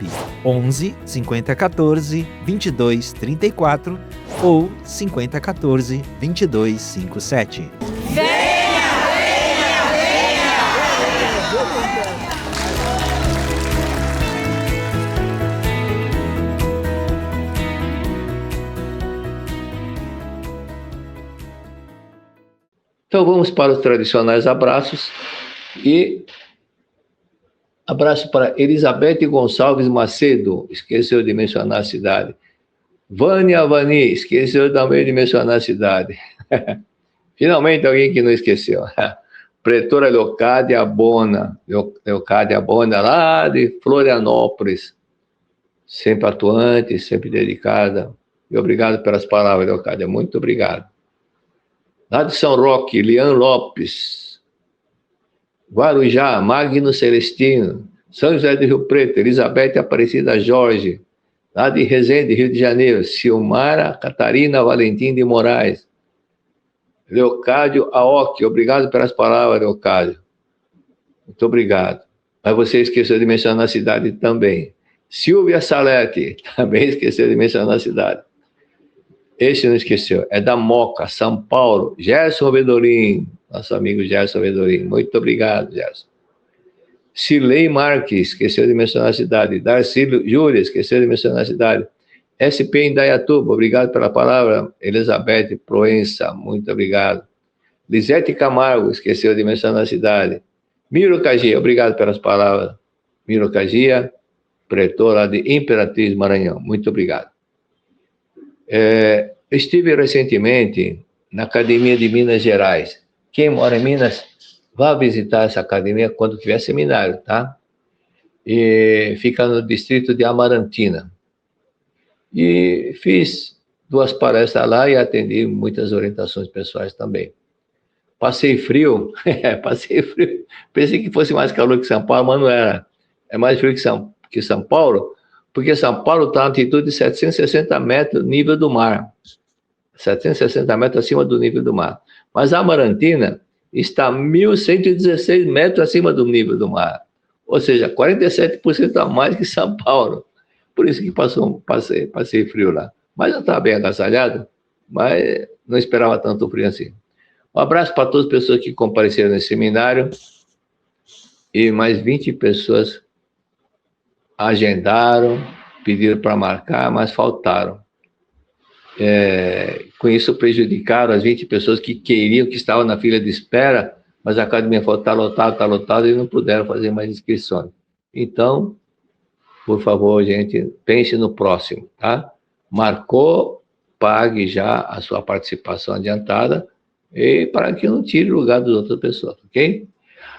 11 5014 2234 ou 5014 2257. Então vamos para os tradicionais abraços e abraço para Elizabeth Gonçalves Macedo, esqueceu de mencionar a cidade. Vânia Vani, esqueceu também de mencionar a cidade. Finalmente alguém que não esqueceu. Pretora Leocádia Bona, lá de Florianópolis, sempre atuante, sempre dedicada. E obrigado pelas palavras, Leocádia, muito obrigado. Lá de São Roque, Lian Lopes. Guarujá, Magno Celestino. São José do Rio Preto, Elizabeth Aparecida Jorge. Lá de Resende, Rio de Janeiro, Silmara Catarina Valentim de Moraes. Leocádio Aoki, obrigado pelas palavras, Leocádio. Muito obrigado. Mas você esqueceu de mencionar a cidade também. Silvia Salete, também esqueceu de mencionar a cidade. Esse não esqueceu, é da Moca, São Paulo, Gerson Vedorim, nosso amigo Gerson Vedorim, muito obrigado, Gerson. Cilei Marques, esqueceu de mencionar a cidade. Darcy Júlia, esqueceu de mencionar a cidade. SP Indaiatuba, obrigado pela palavra. Elizabeth Proença, muito obrigado. Lisete Camargo, esqueceu de mencionar a cidade. Miro Cagia, obrigado pelas palavras. Miro Cagia, pretor lá de Imperatriz, Maranhão, muito obrigado. Estive recentemente na Academia de Minas Gerais. Quem mora em Minas, vá visitar essa academia quando tiver seminário, tá? E fica no distrito de Amarantina. E fiz 2 palestras lá e atendi muitas orientações pessoais também. Passei frio, passei frio. Pensei que fosse mais calor que São Paulo, mas não era. É mais frio que São Paulo, porque São Paulo está na altitude de 760 metros nível do mar. 760 metros acima do nível do mar. Mas a Amarantina está 1.116 metros acima do nível do mar. Ou seja, 47% a mais que São Paulo. Por isso que passei frio lá. Mas eu estava bem agasalhado, mas não esperava tanto frio assim. Um abraço para todas as pessoas que compareceram nesse seminário. E mais 20 pessoas agendaram, pediram para marcar, mas faltaram. Com isso prejudicaram as 20 pessoas que queriam, que estavam na fila de espera, mas a academia falou, está lotado, e não puderam fazer mais inscrições. Então, por favor, gente, pense no próximo, tá? Marcou, pague já a sua participação adiantada, e para que não tire o lugar das outras pessoas, ok?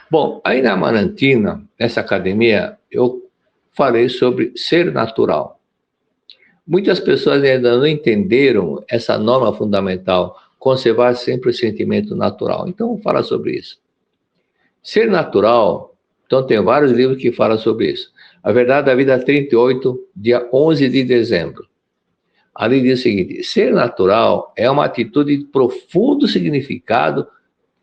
Bom, aí na Amarantina, nessa academia, eu falei sobre ser natural. Muitas pessoas ainda não entenderam essa norma fundamental, conservar sempre o sentimento natural. Então, vamos falar sobre isso. Ser natural, então tem vários livros que falam sobre isso. A Verdade da Vida 38, dia 11 de dezembro. Ali diz o seguinte: ser natural é uma atitude de profundo significado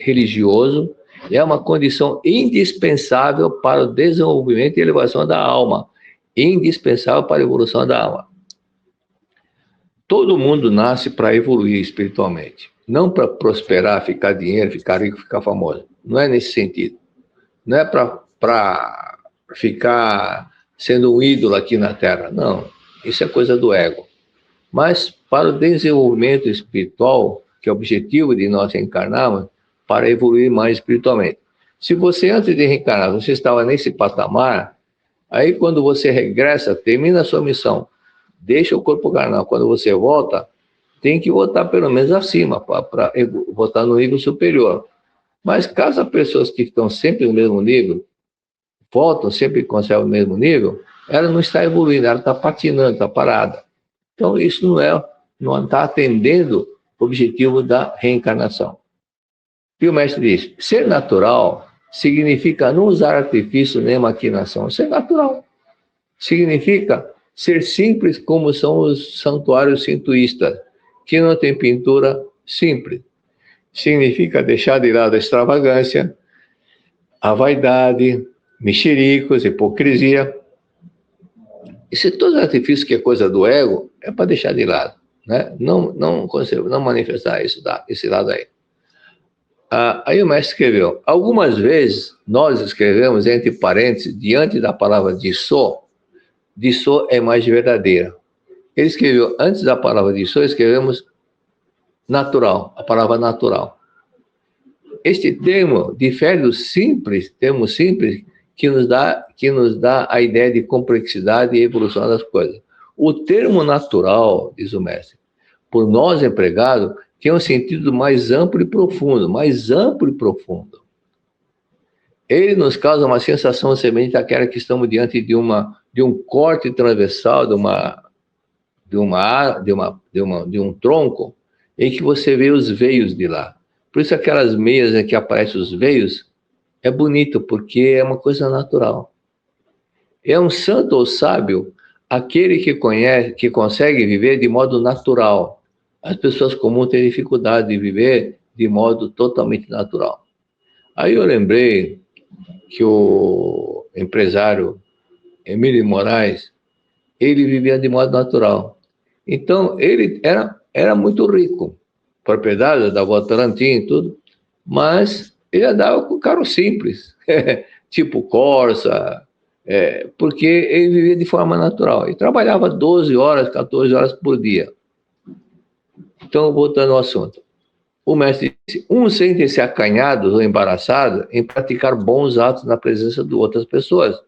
religioso, é uma condição indispensável para o desenvolvimento e elevação da alma. Indispensável para a evolução da alma. Todo mundo nasce para evoluir espiritualmente. Não para prosperar, ficar dinheiro, ficar rico, ficar famoso. Não é nesse sentido. Não é para ficar sendo um ídolo aqui na Terra. Não. Isso é coisa do ego. Mas para o desenvolvimento espiritual, que é o objetivo de nós reencarnarmos, para evoluir mais espiritualmente. Se você, antes de reencarnar, você estava nesse patamar, aí quando você regressa, termina a sua missão, deixa o corpo carnal. Quando você volta, tem que voltar pelo menos acima, para voltar no nível superior. Mas caso as pessoas que estão sempre no mesmo nível, voltam, sempre conservam o mesmo nível, ela não está evoluindo, ela está patinando, está parada. Então isso não está atendendo o objetivo da reencarnação. E o mestre diz: ser natural significa não usar artifício nem maquinação. Ser natural significa ser simples, como são os santuários sintoístas, que não tem pintura simples. Significa deixar de lado a extravagância, a vaidade, mexericos, hipocrisia. E se todos os artifícios que é coisa do ego, é para deixar de lado, né? Não manifestar esse lado aí. Aí o mestre escreveu: algumas vezes nós escrevemos entre parênteses, diante da palavra disso é mais verdadeira. Ele escreveu, antes da palavra disso, escrevemos natural, a palavra natural. Este termo difere do termo simples, que nos dá a ideia de complexidade e evolução das coisas. O termo natural, diz o mestre, por nós empregado, tem um sentido mais amplo e profundo, Ele nos causa uma sensação semelhante àquela que estamos diante de um corte transversal, de um tronco, em que você vê os veios de lá. Por isso aquelas meias em que aparecem os veios, é bonito, porque é uma coisa natural. É um santo ou sábio aquele que consegue viver de modo natural. As pessoas comuns têm dificuldade de viver de modo totalmente natural. Aí eu lembrei que o empresário Emílio Moraes, ele vivia de modo natural. Então, ele era muito rico, propriedade da Votorantim e tudo, mas ele andava com carro simples, tipo Corsa, porque ele vivia de forma natural. E trabalhava 12 horas, 14 horas por dia. Então, voltando ao assunto. O mestre disse: uns sentem-se acanhados ou embaraçados em praticar bons atos na presença de outras pessoas.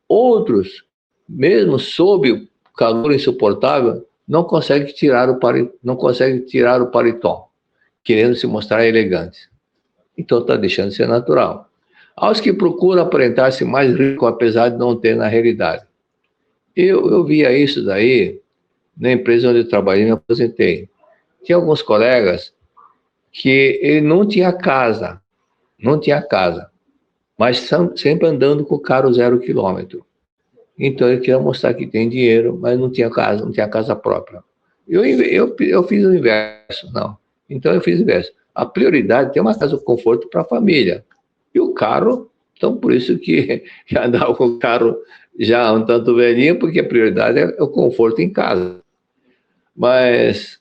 Outros, mesmo sob o calor insuportável, não conseguem tirar o paletó, querendo se mostrar elegantes. Então está deixando de ser natural. Aos que procuram aparentar-se mais ricos, apesar de não ter na realidade. Eu via isso daí na empresa onde eu trabalhei e me aposentei. Tinha alguns colegas que ele não tinha casa, mas sempre andando com o carro 0 quilômetro. Então ele queria mostrar que tem dinheiro, mas não tinha casa própria. Eu fiz o inverso, não. Então eu fiz o inverso. A prioridade é ter uma casa de conforto para a família. E o carro, então por isso que eu andava com o carro já um tanto velhinho, porque a prioridade é o conforto em casa. Mas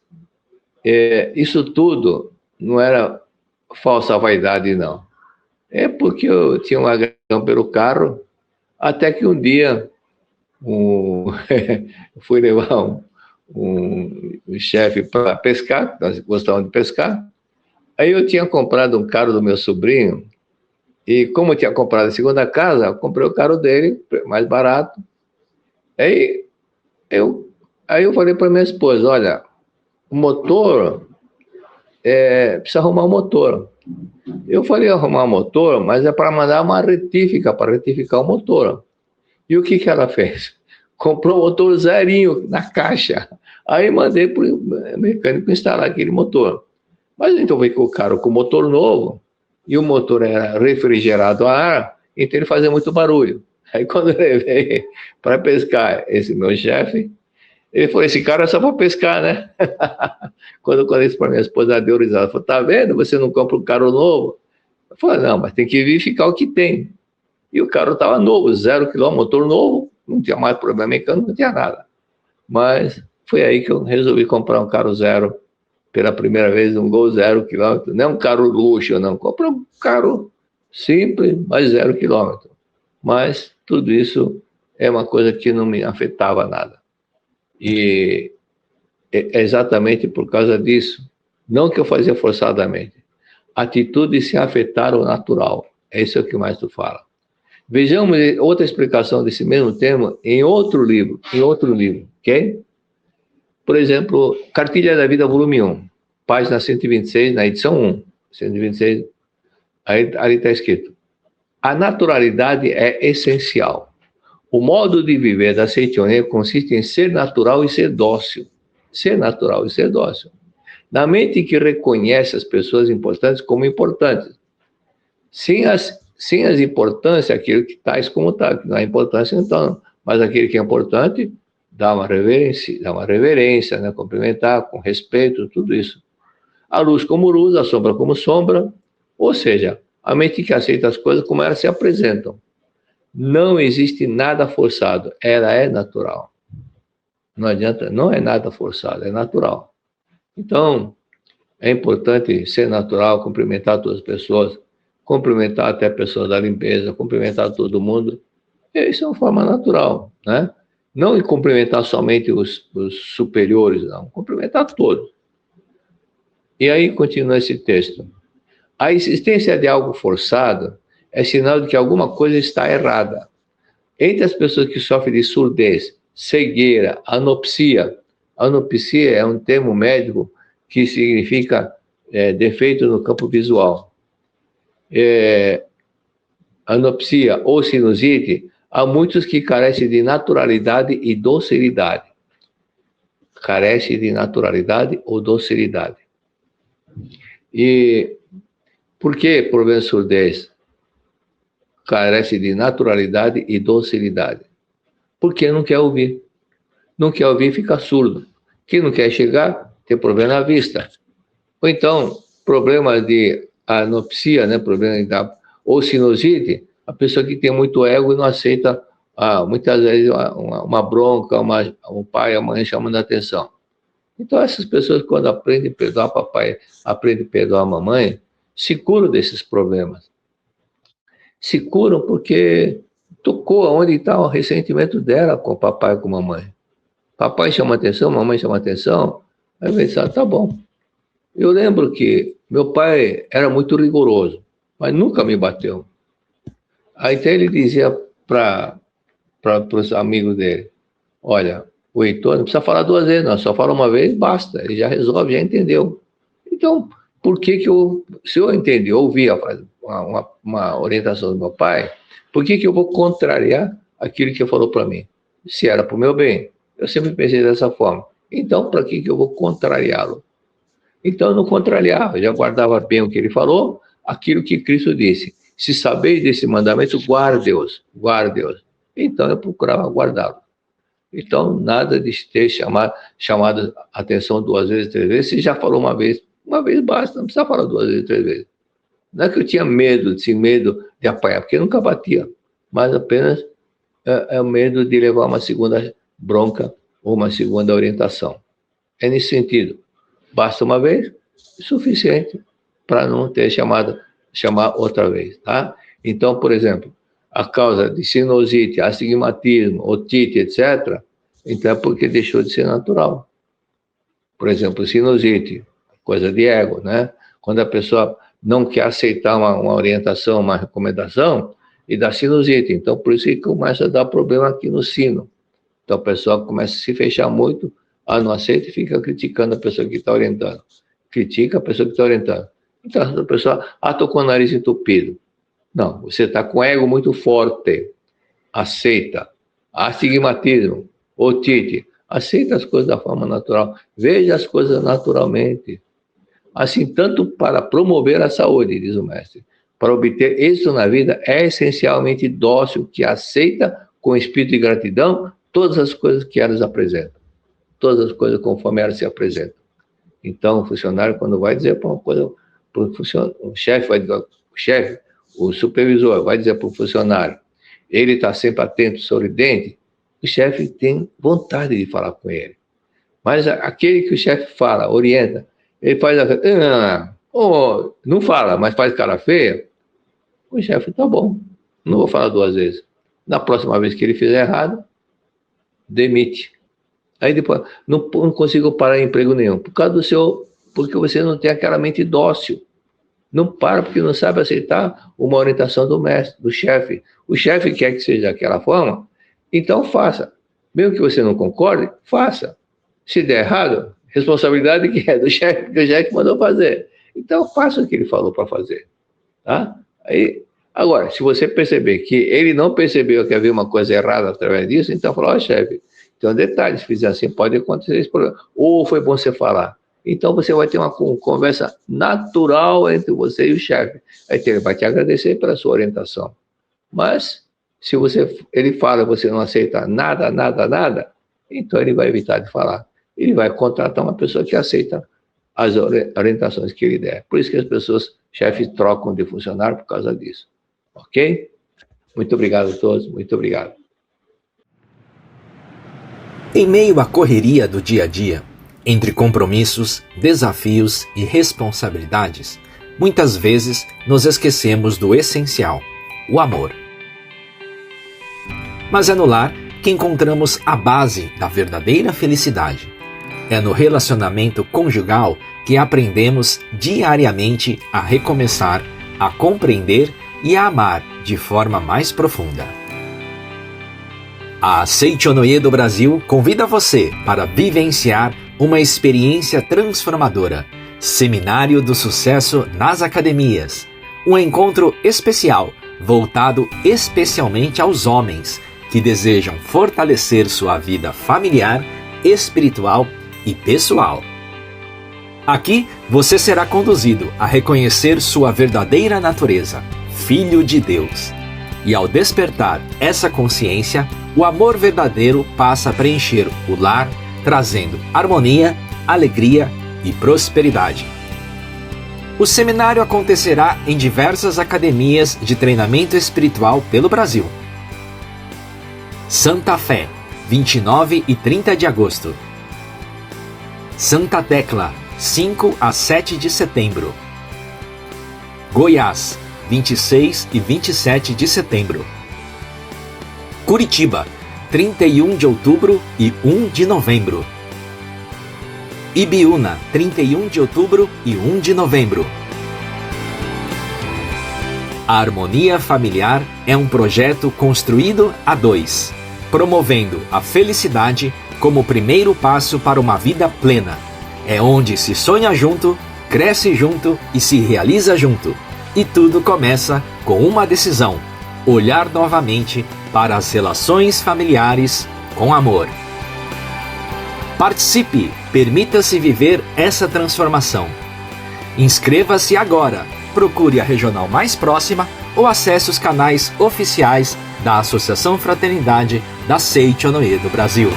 isso tudo não era falsa vaidade, não. É porque eu tinha uma gratidão pelo carro, até que um dia fui levar um chefe para pescar, nós gostávamos de pescar. Aí eu tinha comprado um carro do meu sobrinho, e como eu tinha comprado a segunda casa, eu comprei o carro dele, mais barato. Aí eu falei para minha esposa: olha, o motor, precisa arrumar um motor. Eu falei arrumar um motor, mas é para mandar uma retífica, para retificar o motor. E o que ela fez? Comprou um motor zerinho na caixa. Aí mandei para o mecânico instalar aquele motor. Mas então veio com o carro com motor novo, e o motor era refrigerado a ar, então ele fazia muito barulho. Aí quando eu levei para pescar esse meu chefe, ele falou, esse cara é só para pescar, né? Quando eu falei isso para minha esposa, deu risada. Ela falou, tá vendo? Você não compra um carro novo? Eu falei, não, mas tem que verificar o que tem. E o carro estava novo, 0 km, motor novo, não tinha mais problema mecânico, não tinha nada. Mas foi aí que eu resolvi comprar um carro zero, pela primeira vez, um Gol 0 km. Não é um carro luxo, não. Comprei um carro simples, mas 0 km. Mas tudo isso é uma coisa que não me afetava nada. E é exatamente por causa disso, não que eu fazia forçadamente, atitude sem afetar o natural, é isso que mais tu fala. Vejamos outra explicação desse mesmo tema em outro livro, ok? Por exemplo, Cartilha da Vida, volume 1, página 126, na edição 1, 126, ali está escrito, a naturalidade é essencial. O modo de viver da Seitonê consiste em ser natural e ser dócil. Ser natural e ser dócil. Na mente que reconhece as pessoas importantes como importantes. Sem as importâncias, aquilo que tais como tal, que não é importância, então, mas aquilo que é importante, dá uma reverência, né? Cumprimentar com respeito, tudo isso. A luz como luz, a sombra como sombra, ou seja, a mente que aceita as coisas como elas se apresentam. Não existe nada forçado, ela é natural. Não adianta, não é nada forçado, é natural. Então, é importante ser natural, cumprimentar todas as pessoas, cumprimentar até a pessoa da limpeza, cumprimentar todo mundo. Isso é uma forma natural, né? Não cumprimentar somente os superiores, não. Cumprimentar todos. E aí continua esse texto. A existência de algo forçado é sinal de que alguma coisa está errada. Entre as pessoas que sofrem de surdez, cegueira, anopsia é um termo médico que significa defeito no campo visual. Anopsia ou sinusite, há muitos que carecem de naturalidade e docilidade. Carece de naturalidade ou docilidade. E por que problema de surdez? Carece de naturalidade e docilidade. Porque não quer ouvir. Não quer ouvir, fica surdo. Quem não quer chegar, tem problema na vista. Ou então, problema de anopsia, né? Ou sinusite, a pessoa que tem muito ego e não aceita, muitas vezes, uma bronca, um pai e a mãe chamando a atenção. Então, essas pessoas, quando aprendem a perdoar papai, aprendem a perdoar a mamãe, se curam desses problemas. Se curam porque tocou onde está o ressentimento dela com o papai e com a mamãe. Papai chama atenção, mamãe chama atenção, aí vai pensar, tá bom. Eu lembro que meu pai era muito rigoroso, mas nunca me bateu. Aí então ele dizia para os amigos dele, olha, o Heitor não precisa falar 2 vezes, não, só fala uma vez, basta, ele já resolve, já entendeu. Então, por que se eu entender, ouvir uma orientação do meu pai, por que eu vou contrariar aquilo que ele falou para mim? Se era para o meu bem. Eu sempre pensei dessa forma. Então, para que eu vou contrariá-lo? Então, eu não contrariava, eu já guardava bem o que ele falou, aquilo que Cristo disse. Se sabeis desse mandamento, guarde-os. Então, eu procurava guardá-lo. Então, nada de ter chamado a atenção 2 vezes, 3 vezes. Se já falou uma vez basta, não precisa falar 2 vezes, 3 vezes. Não é que eu tinha medo de apanhar, porque eu nunca batia, mas apenas é o medo de levar uma segunda bronca ou uma segunda orientação. É nesse sentido. Basta uma vez, é suficiente para não ter chamar outra vez, tá? Então, por exemplo, a causa de sinusite, astigmatismo, otite, etc., então é porque deixou de ser natural. Por exemplo, sinusite, coisa de ego, né? Quando a pessoa não quer aceitar uma orientação, uma recomendação, e dá sinusite. Então, por isso que começa a dar problema aqui no sino. Então, a pessoa começa a se fechar muito, não aceita e fica criticando a pessoa que está orientando. Critica a pessoa que está orientando. Então, a pessoa, estou com o nariz entupido. Não, você está com ego muito forte. Aceita. Astigmatismo, otite. Aceita as coisas da forma natural. Veja as coisas naturalmente. Assim, tanto para promover a saúde, diz o mestre, para obter êxito na vida é essencialmente dócil, que aceita com espírito de gratidão todas as coisas que elas apresentam. Todas as coisas conforme elas se apresentam. Então, o funcionário, quando vai dizer para uma coisa, o chefe, o supervisor vai dizer para o funcionário, ele está sempre atento, sorridente, o chefe tem vontade de falar com ele. Mas aquele que o chefe fala, orienta, ele faz não fala, mas faz cara feia, o chefe, tá bom, não vou falar 2 vezes. Na próxima vez que ele fizer errado, demite. Aí depois, não consigo parar emprego nenhum, por causa porque você não tem aquela mente dócil. Não para porque não sabe aceitar uma orientação do mestre, do chefe. O chefe quer que seja daquela forma, então faça. Mesmo que você não concorde, faça. Se der errado, responsabilidade que é do chefe, que o chefe mandou fazer. Então faça o que ele falou para fazer. Tá? Aí, agora, se você perceber que ele não percebeu que havia uma coisa errada através disso, então fala, chefe, tem um detalhe, se fizer assim, pode acontecer esse problema. Ou foi bom você falar. Então você vai ter uma conversa natural entre você e o chefe. Aí ele vai te agradecer pela sua orientação. Mas, se ele fala e você não aceita nada, então ele vai evitar de falar. Ele vai contratar uma pessoa que aceita as orientações que ele der. Por isso que as pessoas, chefes, trocam de funcionário por causa disso. Ok? Muito obrigado a todos, muito obrigado. Em meio à correria do dia a dia, entre compromissos, desafios e responsabilidades, muitas vezes nos esquecemos do essencial, o amor. Mas é no lar que encontramos a base da verdadeira felicidade. É no relacionamento conjugal que aprendemos diariamente a recomeçar, a compreender e a amar de forma mais profunda. A Seichonoye do Brasil convida você para vivenciar uma experiência transformadora, Seminário do Sucesso nas Academias, um encontro especial voltado especialmente aos homens que desejam fortalecer sua vida familiar, espiritual e pessoal. Aqui você será conduzido a reconhecer sua verdadeira natureza, Filho de Deus. E ao despertar essa consciência, o amor verdadeiro passa a preencher o lar, trazendo harmonia, alegria e prosperidade. O seminário acontecerá em diversas academias de treinamento espiritual pelo Brasil. Santa Fé, 29 e 30 de agosto. Santa Tecla, 5 a 7 de setembro. Goiás, 26 e 27 de setembro. Curitiba, 31 de outubro e 1 de novembro. Ibiúna, 31 de outubro e 1 de novembro. A Harmonia Familiar é um projeto construído a 2, promovendo a felicidade como primeiro passo para uma vida plena. É onde se sonha junto, cresce junto e se realiza junto. E tudo começa com uma decisão: olhar novamente para as relações familiares com amor. Participe, permita-se viver essa transformação. Inscreva-se agora, procure a regional mais próxima ou acesse os canais oficiais da Associação Fraternidade da Seichonoye do Brasil.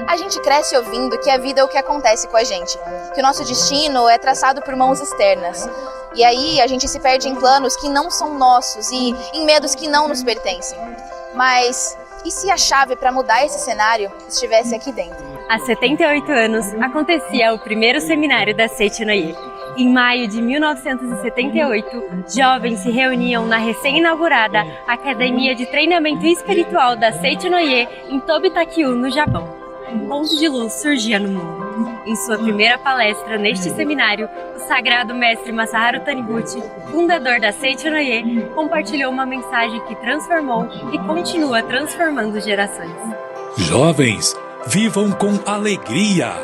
A gente cresce ouvindo que a vida é o que acontece com a gente, que o nosso destino é traçado por mãos externas. E aí a gente se perde em planos que não são nossos e em medos que não nos pertencem. Mas e se a chave para mudar esse cenário estivesse aqui dentro? Há 78 anos acontecia o primeiro seminário da Seichonoye. Em maio de 1978, jovens se reuniam na recém-inaugurada Academia de Treinamento Espiritual da Seichonoye em Tobitakiu, no Japão. Um ponto de luz surgia no mundo. Em sua primeira palestra neste seminário, o sagrado mestre Masaharu Taniguchi, fundador da Seichonoye, compartilhou uma mensagem que transformou e continua transformando gerações. Jovens, vivam com alegria.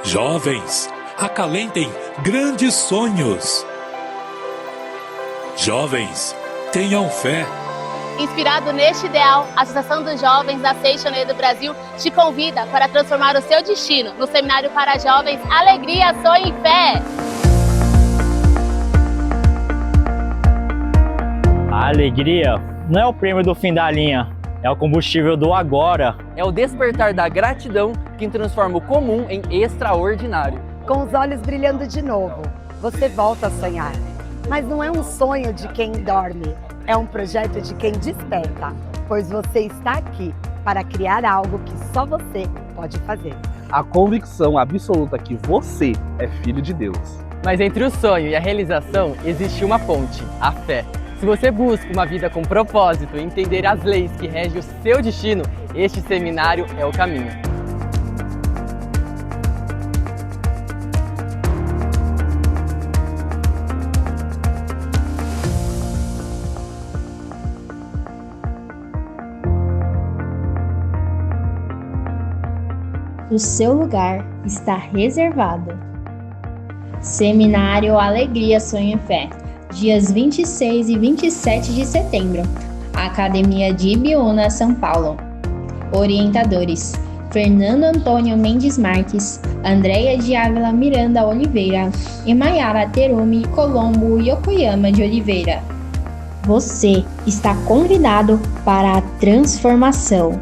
Jovens, acalentem grandes sonhos. Jovens, tenham fé. Inspirado neste ideal, a Associação dos Jovens da Seixoneiro do Brasil te convida para transformar o seu destino no Seminário para Jovens Alegria, Sonho e Fé. A alegria não é o prêmio do fim da linha, é o combustível do agora. É o despertar da gratidão que transforma o comum em extraordinário. Com os olhos brilhando de novo, você volta a sonhar. Mas não é um sonho de quem dorme, é um projeto de quem desperta, pois você está aqui para criar algo que só você pode fazer. A convicção absoluta que você é filho de Deus. Mas entre o sonho e a realização existe uma ponte, a fé. Se você busca uma vida com propósito e entender as leis que regem o seu destino, este seminário é o caminho. O seu lugar está reservado. Seminário Alegria, Sonho e Fé, dias 26 e 27 de setembro, Academia de Ibiúna, São Paulo. Orientadores: Fernando Antônio Mendes Marques, Andréia de Ávila Miranda Oliveira e Maiara Terumi Colombo Yokoyama de Oliveira. Você está convidado para a transformação.